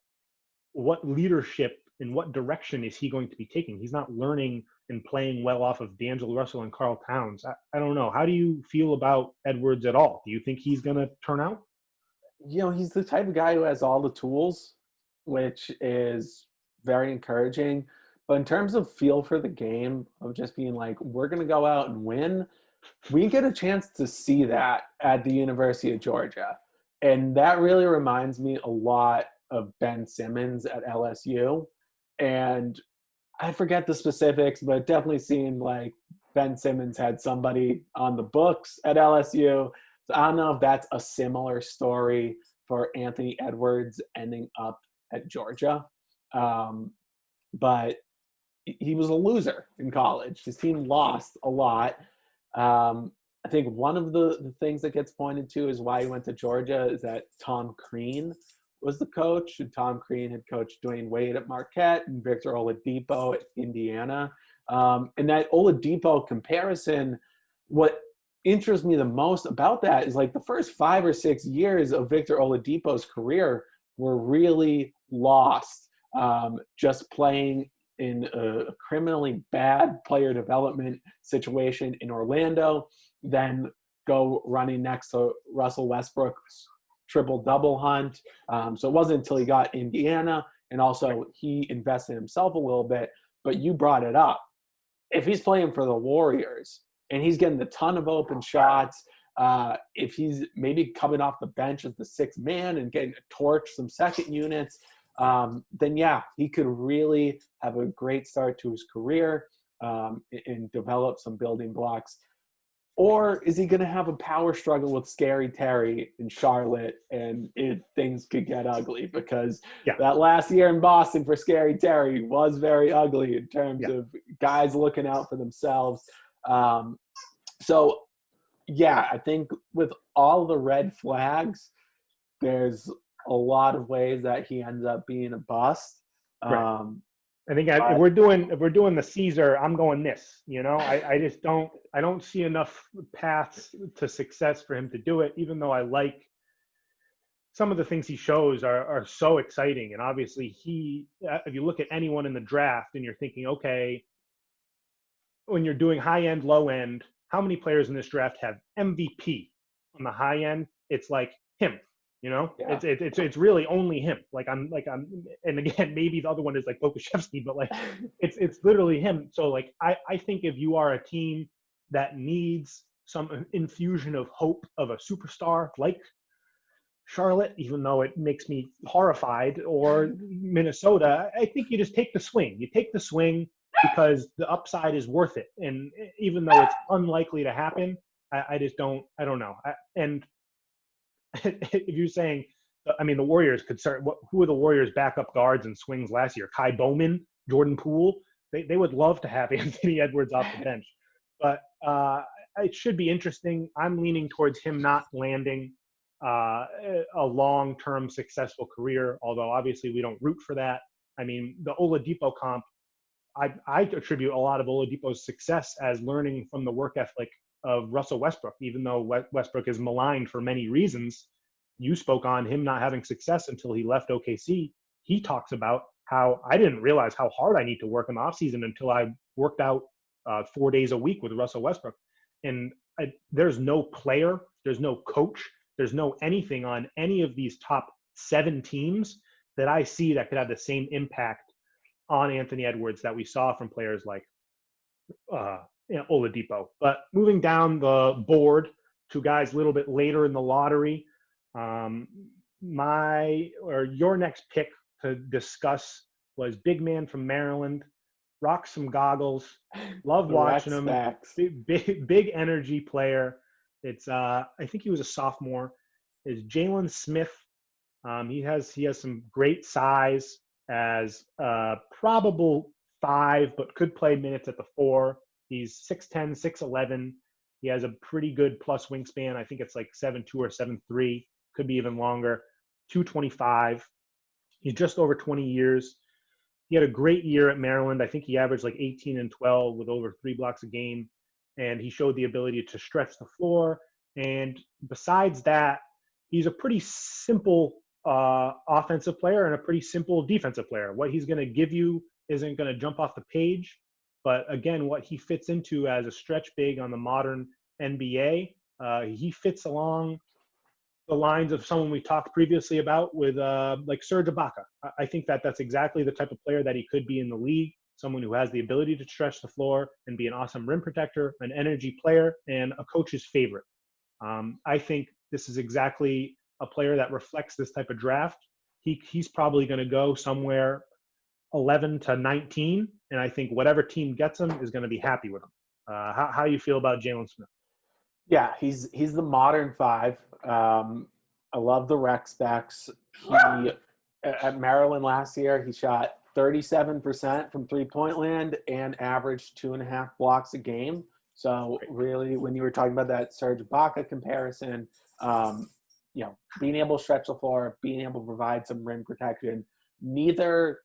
what leadership in what direction is he going to be taking? He's not learning and playing well off of D'Angelo Russell and Karl Towns. I don't know. How do you feel about Edwards at all? Do you think he's going to turn out? He's the type of guy who has all the tools, which is very encouraging. But in terms of feel for the game, of just being like, we're going to go out and win, we get a chance to see that at the University of Georgia. And that really reminds me a lot of Ben Simmons at LSU. And I forget the specifics, but it definitely seemed like Ben Simmons had somebody on the books at LSU. So I don't know if that's a similar story for Anthony Edwards ending up at Georgia. But he was a loser in college. His team lost a lot. I think one of the things that gets pointed to is why he went to Georgia is that Tom Crean was the coach. And Tom Crean had coached Dwayne Wade at Marquette and Victor Oladipo at Indiana. And that Oladipo comparison, what interests me the most about that is like the first 5 or 6 years of Victor Oladipo's career were really lost just playing in a criminally bad player development situation in Orlando, then go running next to Russell Westbrook's triple-double hunt. So it wasn't until he got Indiana, and also he invested in himself a little bit, but you brought it up. If he's playing for the Warriors and he's getting a ton of open shots, if he's maybe coming off the bench as the 6th man and getting to torch some second units, then yeah, he could really have a great start to his career and develop some building blocks. Or is he going to have a power struggle with Scary Terry in Charlotte and things could get ugly? Because that last year in Boston for Scary Terry was very ugly in terms of guys looking out for themselves. So, I think with all the red flags, there's a lot of ways that he ends up being a bust. Right. I think if we're doing the Caesar, I'm going this. I just don't see enough paths to success for him to do it. Even though I like some of the things he shows are so exciting, and obviously if you look at anyone in the draft and you're thinking, okay, when you're doing high end, low end, how many players in this draft have MVP on the high end? It's like him. It's really only him. And again, maybe the other one is like Pokuševski, but like it's literally him. So like I think if you are a team that needs some infusion of hope of a superstar like Charlotte, even though it makes me horrified, or Minnesota, I think you just take the swing. You take the swing because the upside is worth it. And even though it's unlikely to happen, I don't know. And if you're saying, the Warriors could start. Who were the Warriors' backup guards and swings last year? Kai Bowman, Jordan Poole. They would love to have Anthony Edwards off the bench, but it should be interesting. I'm leaning towards him not landing a long-term successful career. Although obviously we don't root for that. The Oladipo comp I attribute a lot of Oladipo's success as learning from the work ethic of Russell Westbrook, even though Westbrook is maligned for many reasons. You spoke on him not having success until he left OKC. He talks about how I didn't realize how hard I need to work in the offseason until I worked out 4 days a week with Russell Westbrook. And there's no player, there's no coach, there's no anything on any of these top 7 teams that I see that could have the same impact on Anthony Edwards that we saw from players like Oladipo. But moving down the board to guys a little bit later in the lottery, your next pick to discuss was big man from Maryland, rock some goggles, love watching him, big energy player. It's I think he was a sophomore. Is Jalen Smith. He has some great size as probable 5, but could play minutes at the 4. He's 6'10", 6'11". He has a pretty good plus wingspan. I think it's like 7'2" or 7'3", could be even longer. 225. He's just over 20 years. He had a great year at Maryland. I think he averaged like 18 and 12 with over 3 blocks a game. And he showed the ability to stretch the floor. And besides that, he's a pretty simple offensive player and a pretty simple defensive player. What he's going to give you isn't going to jump off the page. But again, what he fits into as a stretch big on the modern NBA, he fits along the lines of someone we talked previously about with like Serge Ibaka. I think that's exactly the type of player that he could be in the league, someone who has the ability to stretch the floor and be an awesome rim protector, an energy player, and a coach's favorite. I think this is exactly a player that reflects this type of draft. He's probably going to go somewhere 11 to 19, and I think whatever team gets him is going to be happy with him. How do you feel about Jalen Smith? Yeah, he's the modern 5. I love the rec specs. He at Maryland last year, he shot 37% from three-point land and averaged 2.5 blocks a game. So really, when you were talking about that Serge Ibaka comparison, being able to stretch the floor, being able to provide some rim protection, neither,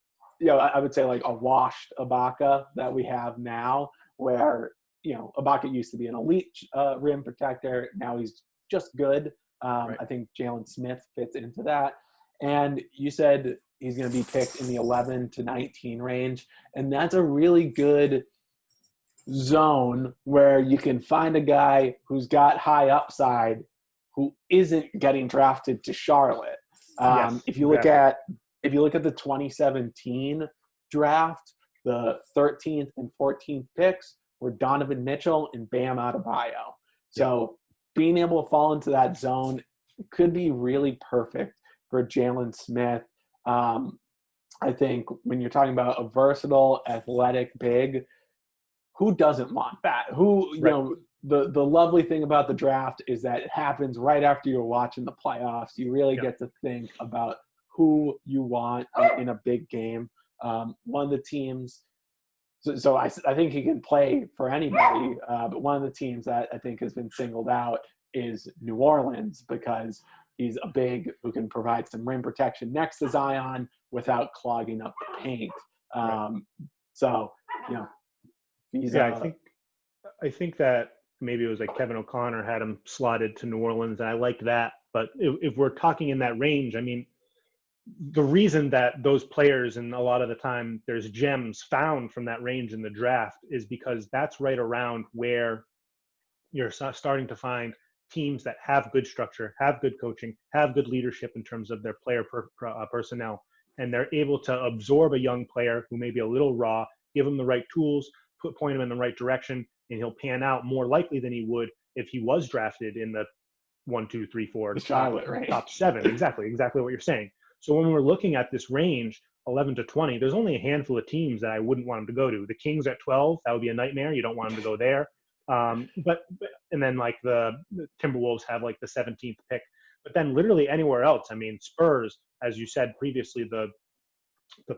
I would say like a washed Ibaka that we have now, where Ibaka used to be an elite rim protector. Now he's just good. I think Jalen Smith fits into that. And you said he's going to be picked in the 11 to 19 range. And that's a really good zone where you can find a guy who's got high upside who isn't getting drafted to Charlotte. If you look at the 2017 draft, the 13th and 14th picks were Donovan Mitchell and Bam Adebayo. So being able to fall into that zone could be really perfect for Jalen Smith. I think when you're talking about a versatile, athletic big, who doesn't want that? The lovely thing about the draft is that it happens right after you're watching the playoffs. You really get to think about who you want in a big game. One of the teams, so I think he can play for anybody, but one of the teams that I think has been singled out is New Orleans, because he's a big who can provide some rim protection next to Zion without clogging up the paint. I think that maybe it was like Kevin O'Connor had him slotted to New Orleans, and I liked that. But if we're talking in that range, I mean, the reason that those players, and a lot of the time there's gems found from that range in the draft, is because that's right around where you're starting to find teams that have good structure, have good coaching, have good leadership in terms of their player personnel, and they're able to absorb a young player who may be a little raw, give him the right tools, point him in the right direction, and he'll pan out more likely than he would if he was drafted in the 1, 2, 3, 4 top 7. Exactly what you're saying. So when we're looking at this range, 11 to 20, there's only a handful of teams that I wouldn't want him to go to. The Kings at 12, that would be a nightmare. You don't want him to go there. But then like the Timberwolves have like the 17th pick. But then literally anywhere else, I mean, Spurs, as you said previously, the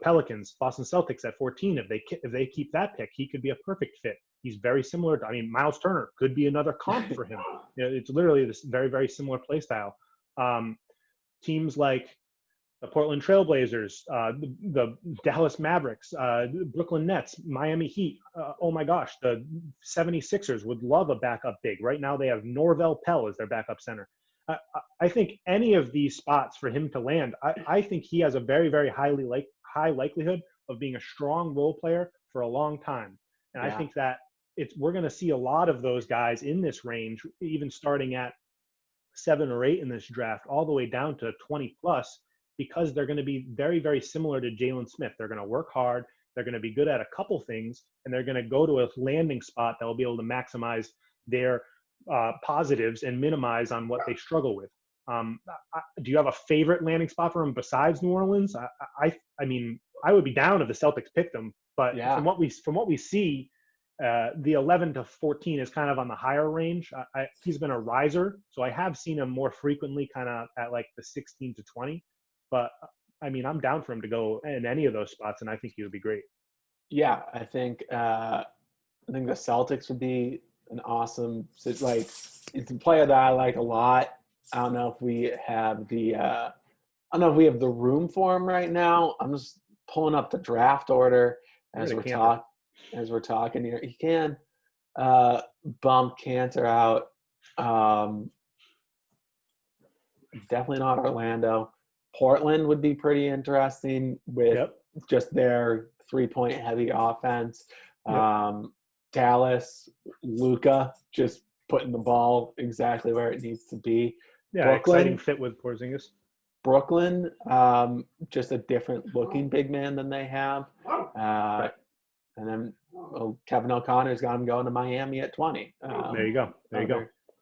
Pelicans, Boston Celtics at 14, if they keep that pick, he could be a perfect fit. He's very similar to, Miles Turner could be another comp for him. It's literally this very, very similar play style. Teams like the Portland Trailblazers, the Dallas Mavericks, Brooklyn Nets, Miami Heat. Oh my gosh, the 76ers would love a backup big. Right now they have Norvell Pell as their backup center. I think any of these spots for him to land, I think he has a very, very high likelihood of being a strong role player for a long time. And I think that we're going to see a lot of those guys in this range, even starting at 7 or 8 in this draft, all the way down to 20 plus, because they're going to be very, very similar to Jalen Smith. They're going to work hard. They're going to be good at a couple things, and they're going to go to a landing spot that will be able to maximize their positives and minimize on what they struggle with. Do you have a favorite landing spot for him besides New Orleans? I mean, I would be down if the Celtics picked him, but from what we see, the 11 to 14 is kind of on the higher range. He's been a riser, so I have seen him more frequently kind of at like the 16 to 20. But, I mean, I'm down for him to go in any of those spots, and I think he would be great. Yeah, I think the Celtics would be an awesome – like, it's a player that I like a lot. I don't know if we have the room for him right now. I'm just pulling up the draft order as we're talking here. He can bump Cantor out. Definitely not Orlando. Portland would be pretty interesting with just their 3-point heavy offense. Dallas, Luka, just putting the ball exactly where it needs to be. Yeah, Brooklyn, exciting fit with Porzingis. Brooklyn, just a different looking big man than they have. And then Kevin O'Connor's got him going to Miami at 20. There you go.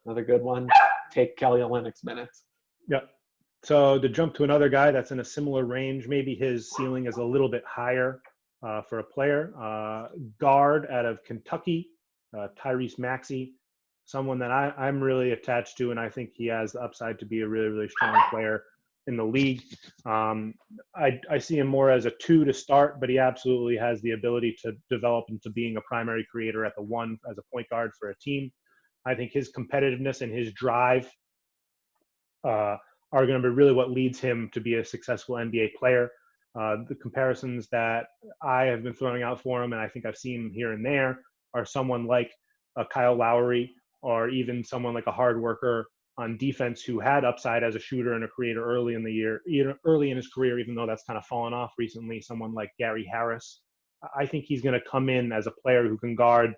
Another good one. Take Kelly Olynyk's minutes. Yep. So to jump to another guy that's in a similar range, maybe his ceiling is a little bit higher for a player. Guard out of Kentucky, Tyrese Maxey, someone that I'm really attached to, and I think he has the upside to be a really, really strong player in the league. I see him more as a 2 to start, but he absolutely has the ability to develop into being a primary creator at the 1 as a point guard for a team. I think his competitiveness and his drive are going to be really what leads him to be a successful NBA player. The comparisons that I have been throwing out for him, and I think I've seen here and there, are someone like Kyle Lowry, or even someone like a hard worker on defense who had upside as a shooter and a creator early in his career, even though that's kind of fallen off recently. Someone like Gary Harris. I think he's going to come in as a player who can guard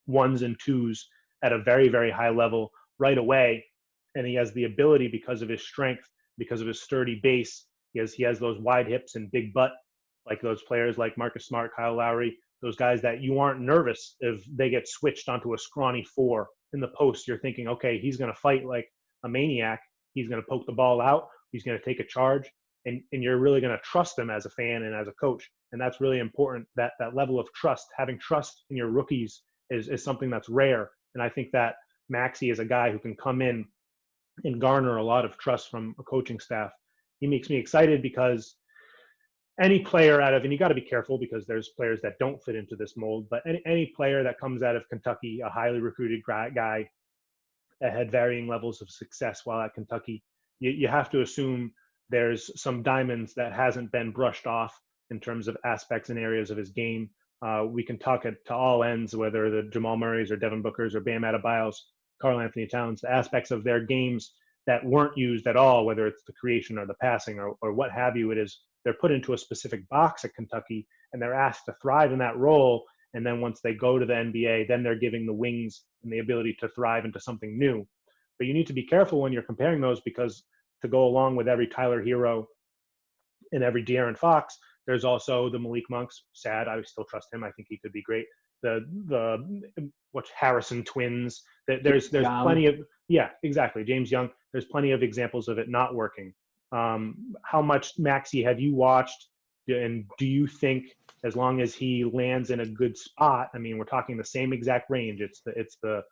1s and 2s at a very, very high level right away. And he has the ability, because of his strength, because of his sturdy base, he has those wide hips and big butt, like those players like Marcus Smart, Kyle Lowry, those guys that you aren't nervous if they get switched onto a scrawny 4 in the post. You're thinking, okay, he's going to fight like a maniac. He's going to poke the ball out. He's going to take a charge. And you're really going to trust him as a fan and as a coach. And that's really important, that level of trust. Having trust in your rookies is something that's rare. And I think that Maxey is a guy who can come in and garner a lot of trust from a coaching staff. He makes me excited because any player and you got to be careful because there's players that don't fit into this mold, but any player that comes out of Kentucky, a highly recruited guy that had varying levels of success while at Kentucky, you have to assume there's some diamonds that hasn't been brushed off in terms of aspects and areas of his game. We can talk to all ends, whether the Jamal Murrays or Devin Bookers or Bam Adebayos, Karl Anthony Towns, the aspects of their games that weren't used at all, whether it's the creation or the passing or what have you. It is, they're put into a specific box at Kentucky and they're asked to thrive in that role. And then once they go to the NBA, then they're giving the wings and the ability to thrive into something new. But you need to be careful when you're comparing those, because to go along with every Tyler Hero and every De'Aaron Fox, there's also the Malik Monks. Sad, I still trust him. I think he could be great. The Harrison twins. There's plenty of, yeah, exactly. James Young. There's plenty of examples of it not working. How much Maxey have you watched, and do you think, as long as he lands in a good spot, I mean, we're talking the same exact range. It's the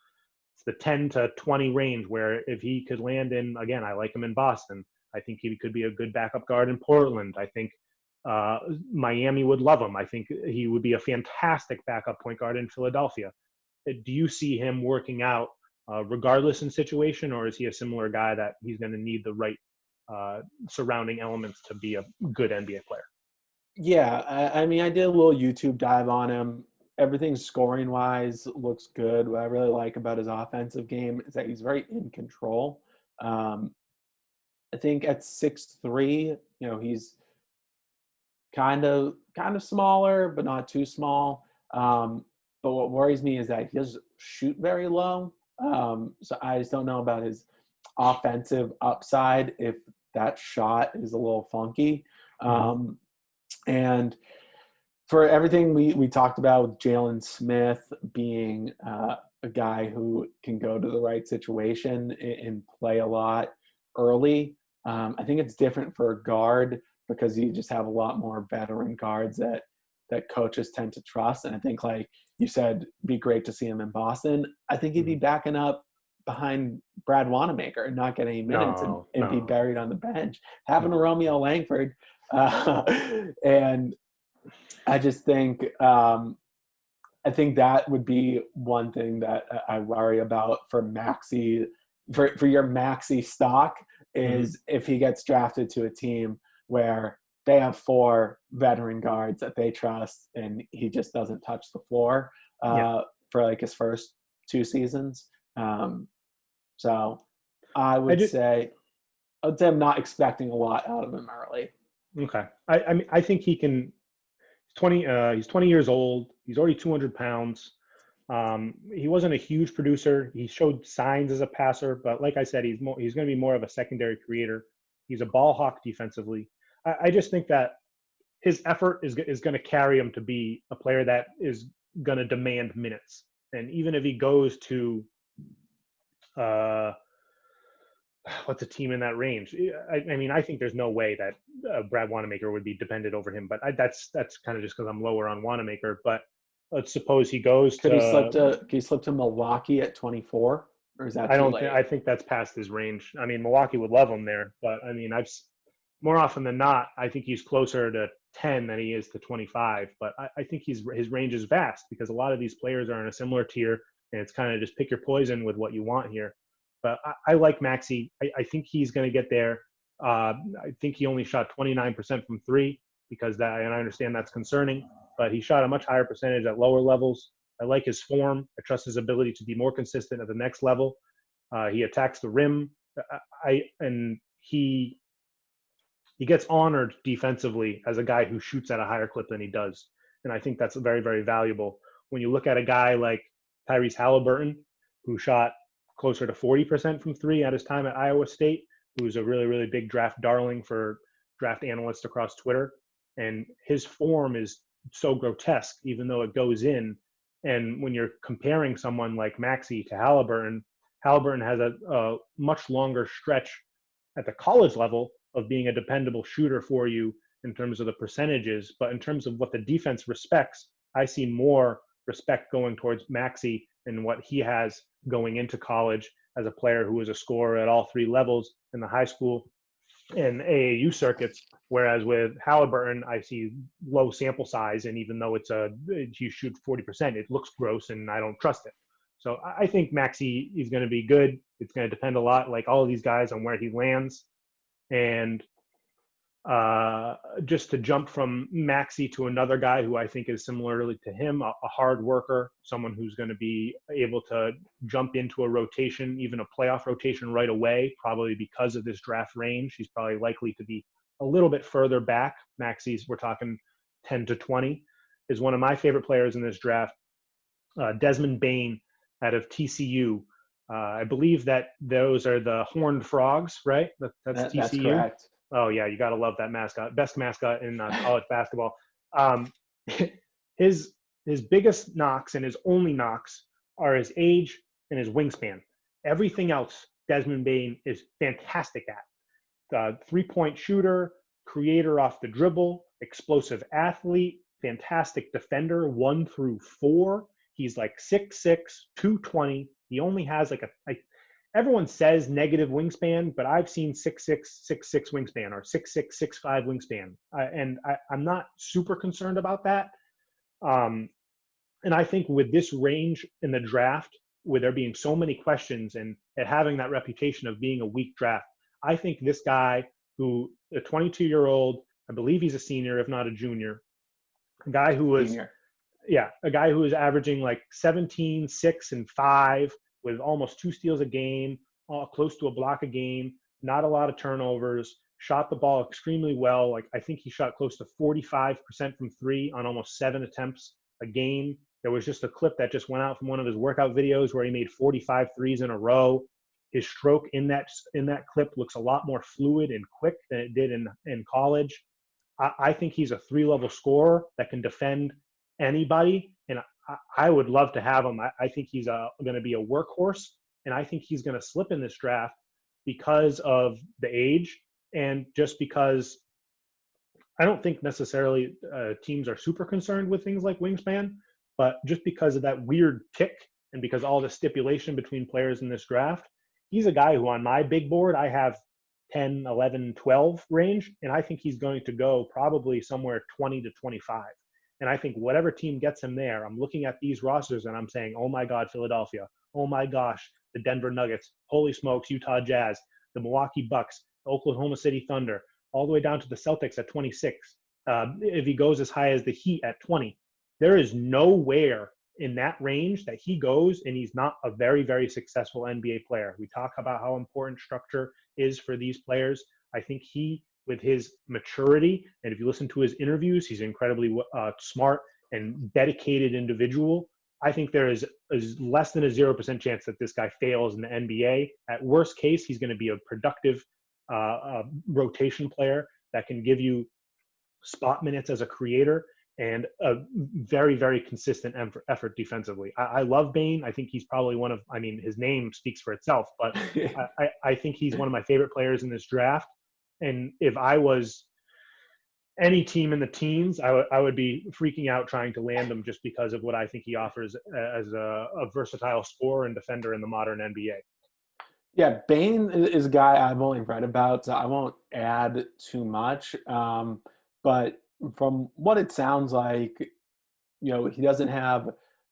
10 to 20 range, where if he could land in, again, I like him in Boston. I think he could be a good backup guard in Portland. I think Miami would love him. I think he would be a fantastic backup point guard in Philadelphia. Do you see him working out regardless in situation, or is he a similar guy that he's going to need the right surrounding elements to be a good NBA player. Yeah, I mean, I did a little YouTube dive on him. Everything scoring wise looks good. What I really like about his offensive game is that he's very in control. I think at 6'3", he's kind of smaller, but not too small. But what worries me is that he doesn't shoot very low. So I just don't know about his offensive upside if that shot is a little funky. And for everything we talked about with Jalen Smith being a guy who can go to the right situation and play a lot early, I think it's different for a guard because you just have a lot more veteran guards that coaches tend to trust. And I think, like you said, it'd be great to see him in Boston. I think he'd be backing up behind Brad Wanamaker and not getting any minutes and be buried on the bench. Having a Romeo Langford. And I just think I think that would be one thing that I worry about for Maxey, for your Maxey stock is if he gets drafted to a team where they have 4 veteran guards that they trust and he just doesn't touch the floor for like his first 2 seasons. So I would say I'm not expecting a lot out of him early. Okay. I mean, I think he can. He's 20 years old. He's already 200 pounds. He wasn't a huge producer. He showed signs as a passer, but like I said, he's going to be more of a secondary creator. He's a ball hawk defensively. I just think that his effort is going to carry him to be a player that is going to demand minutes. And even if he goes to what's a team in that range? I mean, I think there's no way that Brad Wanamaker would be dependent over him, but that's kind of just because I'm lower on Wanamaker. But let's suppose he goes Could he slip to Milwaukee at 24, or is that too late? I think that's past his range. I mean, Milwaukee would love him there, but I mean, more often than not, I think he's closer to 10 than he is to 25. But I think his range is vast because a lot of these players are in a similar tier, and it's kind of just pick your poison with what you want here. But I like Maxey. I think he's going to get there. I think he only shot 29% from 3 and I understand that's concerning, but he shot a much higher percentage at lower levels. I like his form. I trust his ability to be more consistent at the next level. He attacks the rim. He gets honored defensively as a guy who shoots at a higher clip than he does. And I think that's very, very valuable. When you look at a guy like Tyrese Halliburton, who shot closer to 40% from 3 at his time at Iowa State, who's a really, really big draft darling for draft analysts across Twitter. And his form is so grotesque, even though it goes in. And when you're comparing someone like Maxey to Halliburton has a much longer stretch at the college level of being a dependable shooter for you in terms of the percentages. But in terms of what the defense respects, I see more respect going towards Maxey and what he has going into college as a player who was a scorer at all 3 levels in the high school and AAU circuits. Whereas with Halliburton, I see low sample size, and even though you shoot 40%, it looks gross, and I don't trust it. So I think Maxey is going to be good. It's going to depend a lot, like all of these guys, on where he lands. And just to jump from Maxey to another guy who I think is similarly to him, a hard worker, someone who's going to be able to jump into a rotation, even a playoff rotation right away, probably because of this draft range. He's probably likely to be a little bit further back. Maxey's, we're talking 10 to 20, is one of my favorite players in this draft. Desmond Bane out of TCU. I believe that those are the Horned Frogs, right? That's TCU. That's correct. Oh yeah, you gotta love that mascot. Best mascot in college basketball. His biggest knocks and his only knocks are his age and his wingspan. Everything else, Desmond Bane is fantastic at. 3-point shooter, creator off the dribble, explosive athlete, fantastic defender, 1 through 4. He's like 6'6", 220. He only has everyone says negative wingspan, but I've seen 6'6", 6'6" wingspan or 6'6", 6'5" wingspan. I'm not super concerned about that. And I think with this range in the draft, with there being so many questions and it having that reputation of being a weak draft, I think this guy who a 22-year-old, I believe he's a senior, if not a junior, a guy who was Senior. a guy who was averaging like 17, 6, and 5 with almost 2 steals a game, close to a block a game, not a lot of turnovers, shot the ball extremely well. Like I think he shot close to 45% from 3 on almost 7 attempts a game. There was just a clip that just went out from one of his workout videos where he made 45 threes in a row. His stroke in that clip looks a lot more fluid and quick than it did in college. I think he's a 3-level scorer that can defend anybody, and I would love to have him. I think he's going to be a workhorse, and I think he's going to slip in this draft because of the age and just because I don't think necessarily teams are super concerned with things like wingspan, but just because of that weird tick and because all the stipulation between players in this draft, he's a guy who on my big board I have 10, 11, 12 range, and I think he's going to go probably somewhere 20 to 25. And I think whatever team gets him there, I'm looking at these rosters and I'm saying, oh my God, Philadelphia. Oh my gosh, the Denver Nuggets. Holy smokes, Utah Jazz, the Milwaukee Bucks, the Oklahoma City Thunder, all the way down to the Celtics at 26. If he goes as high as the Heat at 20, there is nowhere in that range that he goes and he's not a very, very successful NBA player. We talk about how important structure is for these players. I think he, with his maturity, and if you listen to his interviews, he's an incredibly smart and dedicated individual. I think there is less than a 0% chance that this guy fails in the NBA. At worst case, he's going to be a productive rotation player that can give you spot minutes as a creator and a very, very consistent effort defensively. I love Bane. I think he's probably his name speaks for itself, but I think he's one of my favorite players in this draft. And if I was any team in the teens, I would be freaking out trying to land him just because of what I think he offers as a versatile scorer and defender in the modern NBA. Yeah, Bane is a guy I've only read about, so I won't add too much. But from what it sounds like, he doesn't have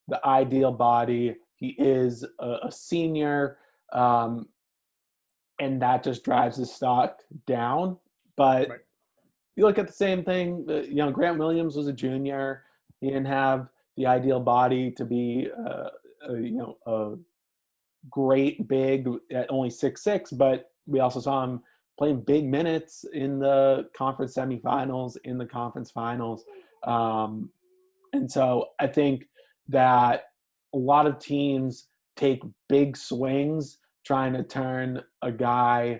the ideal body. He is a senior, and that just drives his stock down. But Right. you look at the same thing. Grant Williams was a junior. He didn't have the ideal body to be, a great big at only 6'6", but we also saw him playing big minutes in the conference semifinals, in the conference finals. And so I think that a lot of teams take big swings trying to turn a guy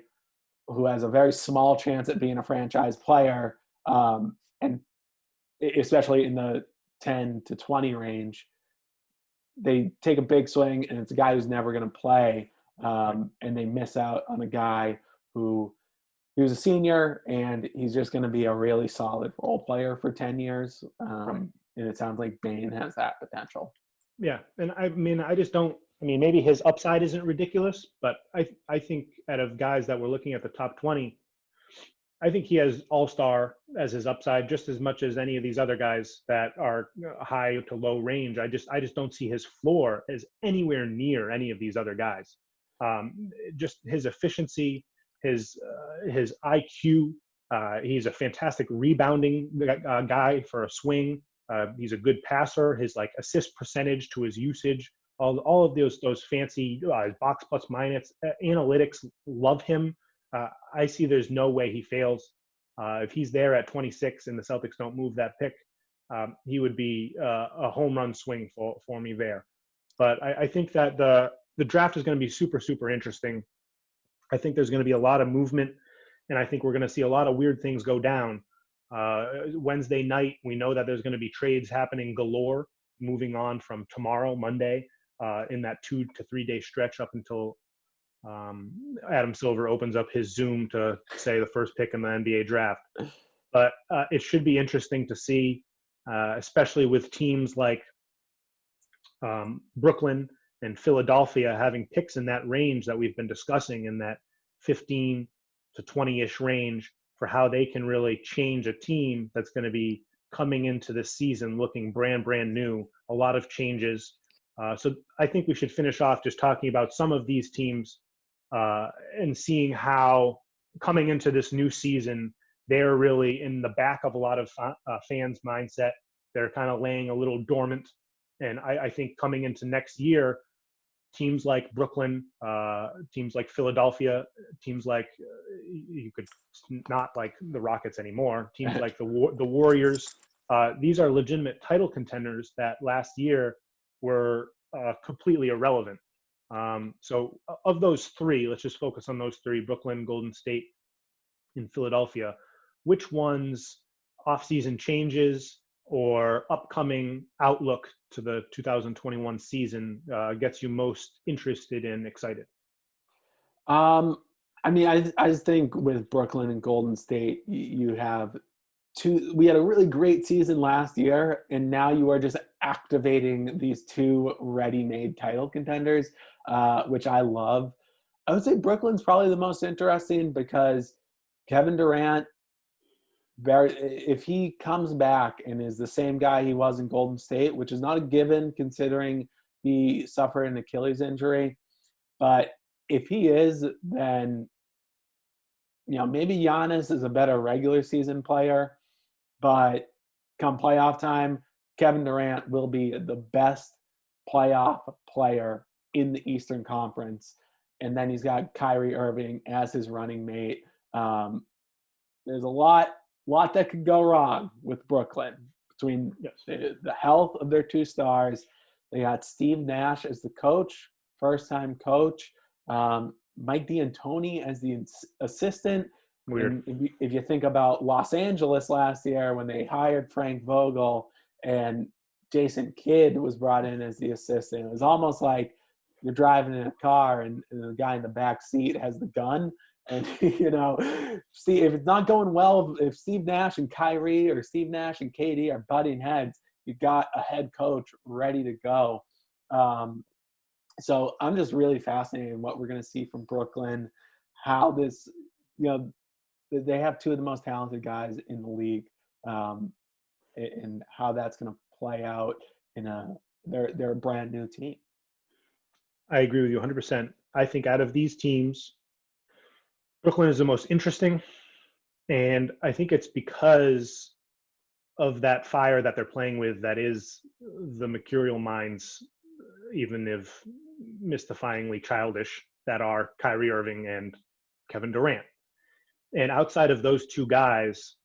who has a very small chance at being a franchise player, and especially in the 10 to 20 range, they take a big swing and it's a guy who's never going to play, and they miss out on a guy who he was a senior and he's just going to be a really solid role player for 10 years. And it sounds like Bane has that potential. Yeah. And I just don't, maybe his upside isn't ridiculous, but I think out of guys that we're looking at the top 20, I think he has all-star as his upside just as much as any of these other guys that are high to low range. I just don't see his floor as anywhere near any of these other guys. Just his efficiency, his IQ. He's a fantastic rebounding guy for a swing. He's a good passer. His assist percentage to his usage, all of those fancy box plus minus analytics love him. I see there's no way he fails. If he's there at 26 and the Celtics don't move that pick, he would be a home run swing for me there. But I think that the draft is going to be super, super interesting. I think there's going to be a lot of movement, and I think we're going to see a lot of weird things go down. Wednesday night, we know that there's going to be trades happening galore moving on from tomorrow, Monday, in that 2 to 3 day stretch up until Adam Silver opens up his Zoom to say the first pick in the NBA draft. But it should be interesting to see, especially with teams like Brooklyn and Philadelphia having picks in that range that we've been discussing, in that 15 to 20-ish range, for how they can really change a team that's going to be coming into this season looking brand new. A lot of changes. So I think we should finish off just talking about some of these teams and seeing how coming into this new season, they're really in the back of a lot of fans' mindset. They're kind of laying a little dormant. And I think coming into next year, teams like Brooklyn, teams like Philadelphia, teams like you could not like the Rockets anymore, teams like the Warriors, these are legitimate title contenders that last year were completely irrelevant. So of those three, let's just focus on those three: Brooklyn, Golden State, and Philadelphia. Which ones offseason changes or upcoming outlook to the 2021 season gets you most interested and excited? I mean, I just think with Brooklyn and Golden State, you have two. We had a really great season last year, and now you are just activating these two ready-made title contenders, which I love. I would say Brooklyn's probably the most interesting because Kevin Durant, if he comes back and is the same guy he was in Golden State, which is not a given considering he suffered an Achilles injury, but if he is, then maybe Giannis is a better regular season player, but come playoff time, Kevin Durant will be the best playoff player in the Eastern Conference, and then he's got Kyrie Irving as his running mate. There's a lot that could go wrong with Brooklyn between the health of their two stars. They got Steve Nash as the coach, first-time coach. Mike D'Antoni as the assistant. Weird. And if you think about Los Angeles last year when they hired Frank Vogel and Jason Kidd was brought in as the assistant, it was almost like you're driving in a car and the guy in the back seat has the gun. And, see, if it's not going well, if Steve Nash and Kyrie or Steve Nash and KD are butting heads, you got a head coach ready to go. So I'm just really fascinated in what we're going to see from Brooklyn, how this, they have two of the most talented guys in the league, and how that's going to play out in they're a brand new team. I agree with you 100%. I think out of these teams, Brooklyn is the most interesting, and I think it's because of that fire that they're playing with that is the mercurial minds, even if mystifyingly childish, that are Kyrie Irving and Kevin Durant. And outside of those two guys,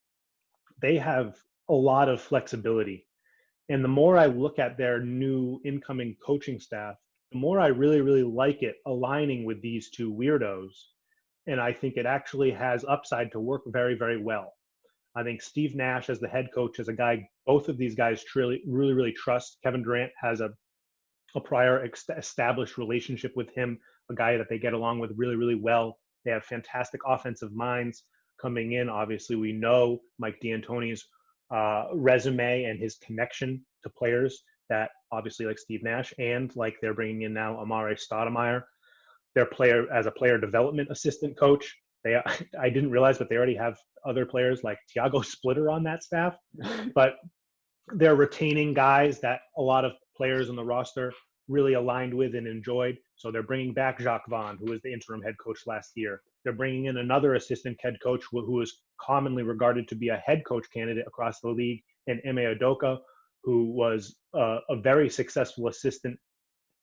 they have a lot of flexibility. And the more I look at their new incoming coaching staff, the more I really, really like it aligning with these two weirdos. And I think it actually has upside to work very, very well. I think Steve Nash as the head coach is a guy both of these guys really, really trust. Kevin Durant has a prior established relationship with him, a guy that they get along with really, really well. They have fantastic offensive minds coming in. Obviously, we know Mike D'Antoni's resume and his connection to players that obviously like Steve Nash, and like they're bringing in now Amare Stoudemire, their player development assistant coach. I didn't realize, but they already have other players like Tiago Splitter on that staff. But they're retaining guys that a lot of players on the roster really aligned with and enjoyed. So they're bringing back Jacques Vaughn, who was the interim head coach last year. They're bringing in another assistant head coach who is commonly regarded to be a head coach candidate across the league, and Ime Udoka, who was a very successful assistant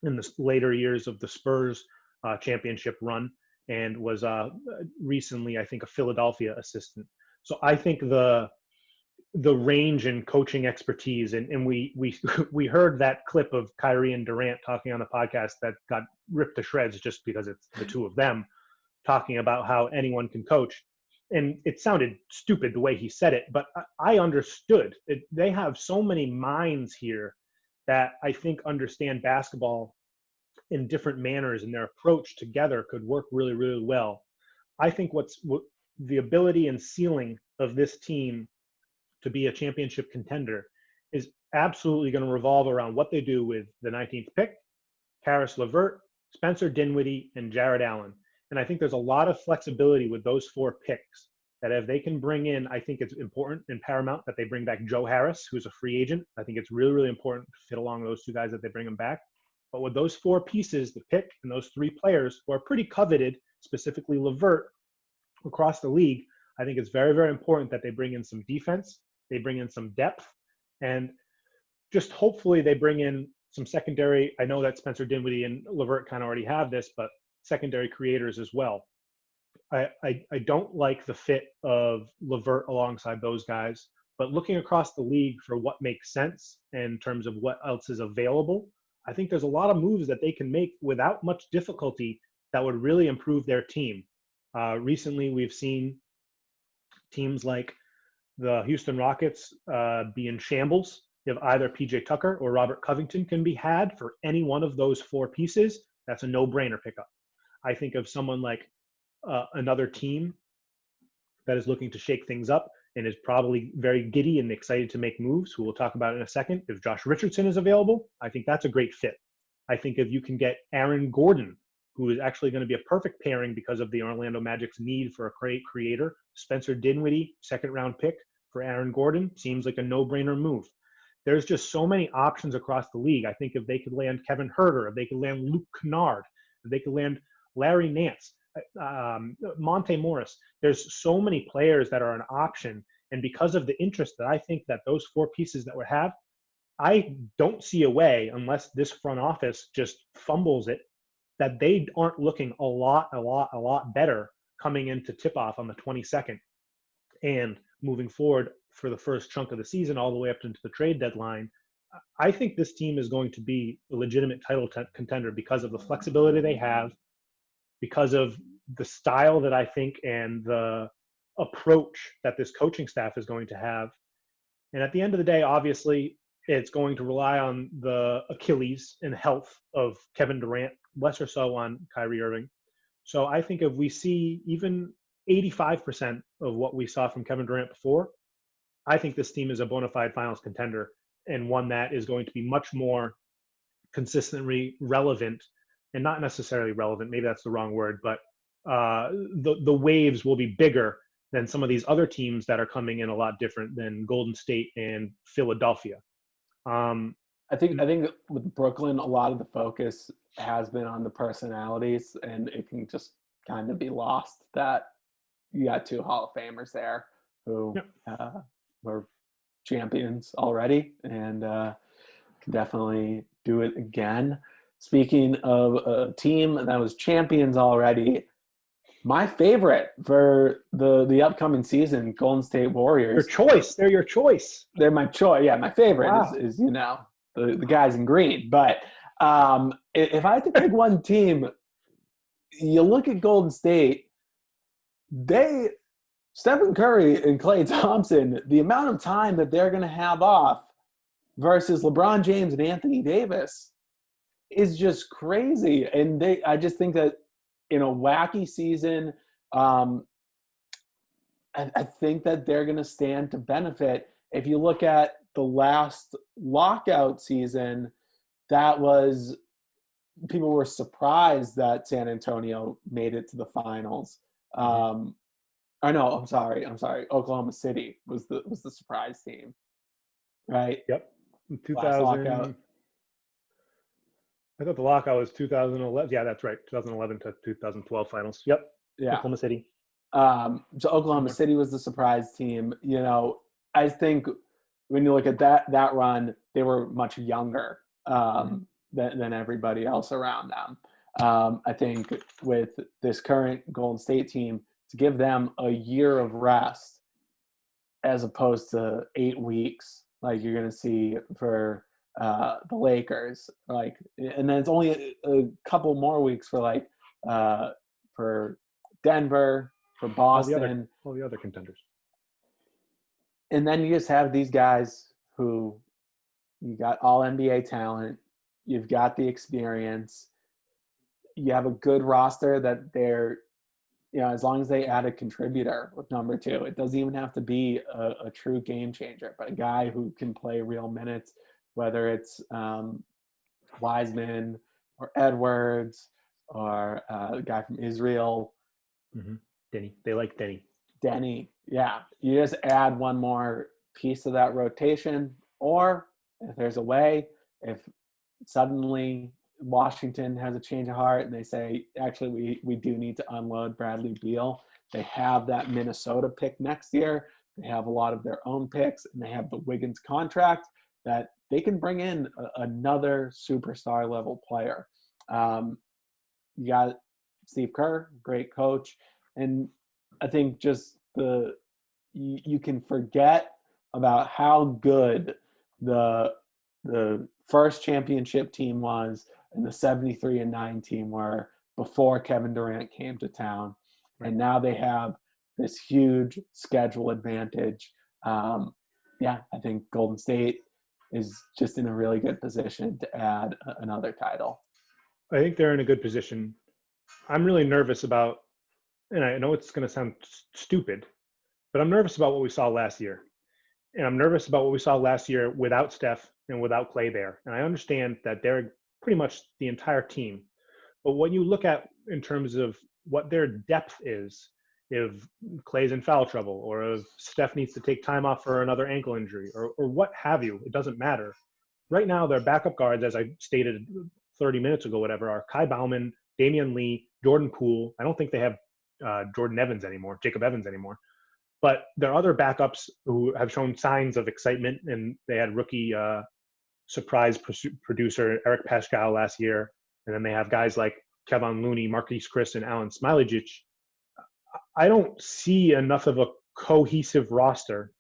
in the later years of the Spurs championship run, and was recently, I think, a Philadelphia assistant. So I think the range in coaching expertise, and we heard that clip of Kyrie and Durant talking on the podcast that got ripped to shreds just because it's the two of them talking about how anyone can coach. And it sounded stupid the way he said it, but I understood it. They have so many minds here that I think understand basketball in different manners, and their approach together could work really, really well. I think what the ability and ceiling of this team to be a championship contender is absolutely going to revolve around what they do with the 19th pick, Karis LeVert, Spencer Dinwiddie, and Jared Allen. And I think there's a lot of flexibility with those four picks that if they can bring in, I think it's important and paramount that they bring back Joe Harris, who's a free agent. I think it's really, really important to fit along those two guys that they bring them back. But with those four pieces, the pick and those three players who are pretty coveted, specifically LeVert, across the league, I think it's very, very important that they bring in some defense, they bring in some depth, and just hopefully they bring in some secondary. I know that Spencer Dinwiddie and LeVert kind of already have this, but secondary creators as well. I don't like the fit of LeVert alongside those guys, but looking across the league for what makes sense in terms of what else is available, I think there's a lot of moves that they can make without much difficulty that would really improve their team. Recently, we've seen teams like the Houston Rockets be in shambles if either PJ Tucker or Robert Covington can be had for any one of those four pieces. That's a no-brainer pickup. I think of someone like another team that is looking to shake things up and is probably very giddy and excited to make moves, who we'll talk about in a second. If Josh Richardson is available, I think that's a great fit. I think if you can get Aaron Gordon, who is actually going to be a perfect pairing because of the Orlando Magic's need for a great creator, Spencer Dinwiddie, second-round pick for Aaron Gordon, seems like a no-brainer move. There's just so many options across the league. I think if they could land Kevin Huerter, if they could land Luke Kennard, if they could land Larry Nance, Monte Morris, there's so many players that are an option. And because of the interest that I think that those four pieces that we have, I don't see a way, unless this front office just fumbles it, that they aren't looking a lot better coming into tip-off on the 22nd and moving forward for the first chunk of the season all the way up into the trade deadline. I think this team is going to be a legitimate title contender because of the flexibility they have, because of the style that I think and the approach that this coaching staff is going to have. And at the end of the day, obviously, it's going to rely on the Achilles and health of Kevin Durant, lesser so on Kyrie Irving. So I think if we see even 85% of what we saw from Kevin Durant before, I think this team is a bona fide finals contender and one that is going to be much more consistently relevant, and not necessarily relevant, maybe that's the wrong word, but the waves will be bigger than some of these other teams that are coming in a lot different than Golden State and Philadelphia. I think with Brooklyn, a lot of the focus has been on the personalities, and it can just kind of be lost that you got two Hall of Famers there who were champions already and can definitely do it again. Speaking of a team that was champions already, my favorite for the upcoming season, Golden State Warriors. Your choice. They're your choice. They're my choice. Yeah, my favorite Wow. is the guys in green. But if I had to pick one team, you look at Golden State, Stephen Curry and Klay Thompson, the amount of time that they're going to have off versus LeBron James and Anthony Davis is just crazy. And I just think that in a wacky season, I think that they're going to stand to benefit. If you look at the last lockout season, people were surprised that San Antonio made it to the finals. I'm sorry. Oklahoma City was the surprise team, right? Yep. 2000. I thought the lockout was 2011. Yeah, that's right. 2011 to 2012 finals. Yep. Yeah. Oklahoma City. So Oklahoma City was the surprise team. I think when you look at that run, they were much younger than everybody else around them. I think with this current Golden State team, to give them a year of rest as opposed to 8 weeks, like you're going to see for the Lakers, and then it's only a couple more weeks for for Denver, for Boston, all the other contenders. And then you just have these guys who you got all NBA talent, you've got the experience, you have a good roster that they're, as long as they add a contributor with number 2, it doesn't even have to be a true game changer, but a guy who can play real minutes, whether it's Wiseman or Edwards or a guy from Israel. Mm-hmm. Denny. They like Denny. Denny, yeah. You just add one more piece of that rotation, or if there's a way, if suddenly Washington has a change of heart and they say, actually, we do need to unload Bradley Beal, They have that Minnesota pick next year. They have a lot of their own picks, and they have the Wiggins contract that they can bring in another superstar level player. You got Steve Kerr, great coach, and I think just you can forget about how good the first championship team was and the 73-9 team were before Kevin Durant came to town. And now they have this huge schedule advantage. I think Golden State is just in a really good position to add another title. I think they're in a good position. I'm really nervous about, and I know it's going to sound stupid, but I'm nervous about what we saw last year. And I'm nervous about what we saw last year without Steph and without Clay there. And I understand that they're pretty much the entire team. But when you look at in terms of what their depth is, if Clay's in foul trouble, or if Steph needs to take time off for another ankle injury, or what have you, it doesn't matter. Right now, their backup guards, as I stated 30 minutes ago, whatever, are Kai Bauman, Damian Lee, Jordan Poole. I don't think they have Jacob Evans anymore. But there are other backups who have shown signs of excitement, and they had rookie surprise producer Eric Paschal last year. And then they have guys like Kevon Looney, Marquise Chris, and Alan Smailagic. I don't see enough of a cohesive roster,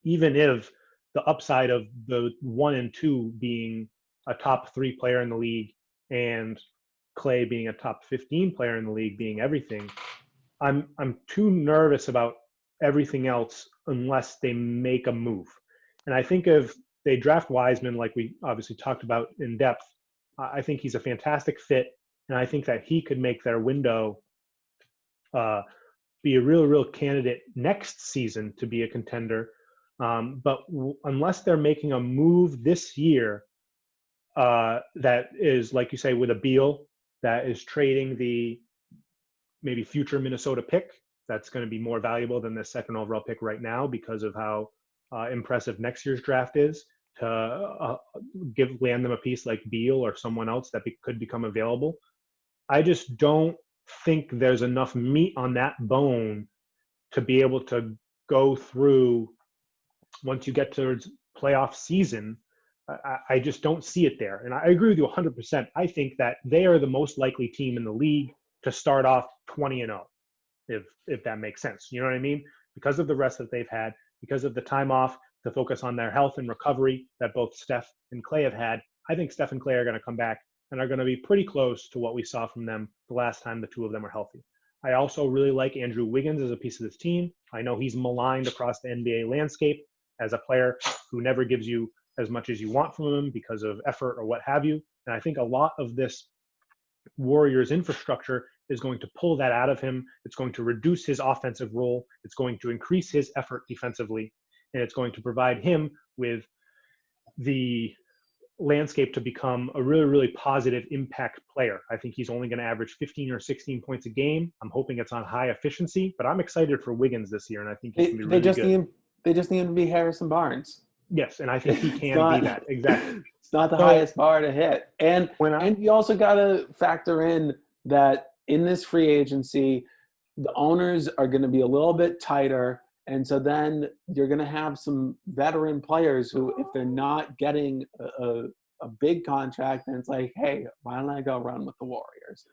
even if the upside of the 1 and 2 being a top 3 player in the league and Clay being a top 15 player in the league being everything. I'm too nervous about everything else unless they make a move. And I think if they draft Wiseman, like we obviously talked about in depth, I think he's a fantastic fit. And I think that he could make their window be a real candidate next season to be a contender. But unless they're making a move this year that is, like you say, with a Beal, that is trading the maybe future Minnesota pick, that's going to be more valuable than the second overall pick right now because of how impressive next year's draft is, to land them a piece like Beal or someone else that could become available. I just don't think there's enough meat on that bone to be able to go through once you get towards playoff season. I just don't see it there. And I agree with you 100%. I think that they are the most likely team in the league to start off 20-0, if that makes sense. You know what I mean? Because of the rest that they've had, because of the time off to focus on their health and recovery that both Steph and Clay have had, I think Steph and Clay are going to come back and are going to be pretty close to what we saw from them the last time the two of them were healthy. I also really like Andrew Wiggins as a piece of this team. I know he's maligned across the NBA landscape as a player who never gives you as much as you want from him because of effort or what have you. And I think a lot of this Warriors infrastructure is going to pull that out of him. It's going to reduce his offensive role. It's going to increase his effort defensively. And it's going to provide him with the landscape to become a really positive impact player. I think he's only going to average 15 or 16 points a game. I'm hoping it's on high efficiency, but I'm excited for Wiggins this year, and I think he can be really good. They just need him to be Harrison Barnes. Yes, and I think he can be that. Exactly. It's not the highest bar to hit. And you also got to factor in that in this free agency, the owners are going to be a little bit tighter. And so then you're going to have some veteran players who, if they're not getting a big contract, then it's like, hey, why don't I go run with the Warriors?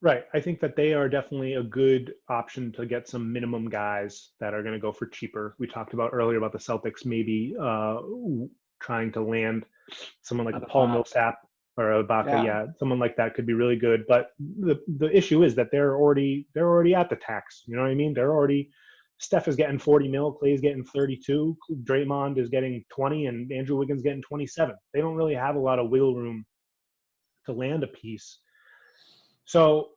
Right. I think that they are definitely a good option to get some minimum guys that are going to go for cheaper. We talked about earlier about the Celtics maybe trying to land someone like Paul Millsap or Ibaka. Yeah, someone like that could be really good. But the issue is that they're already at the tax. You know what I mean? Steph is getting 40 mil, Clay's getting 32, Draymond is getting 20, and Andrew Wiggins getting 27. They don't really have a lot of wiggle room to land a piece. So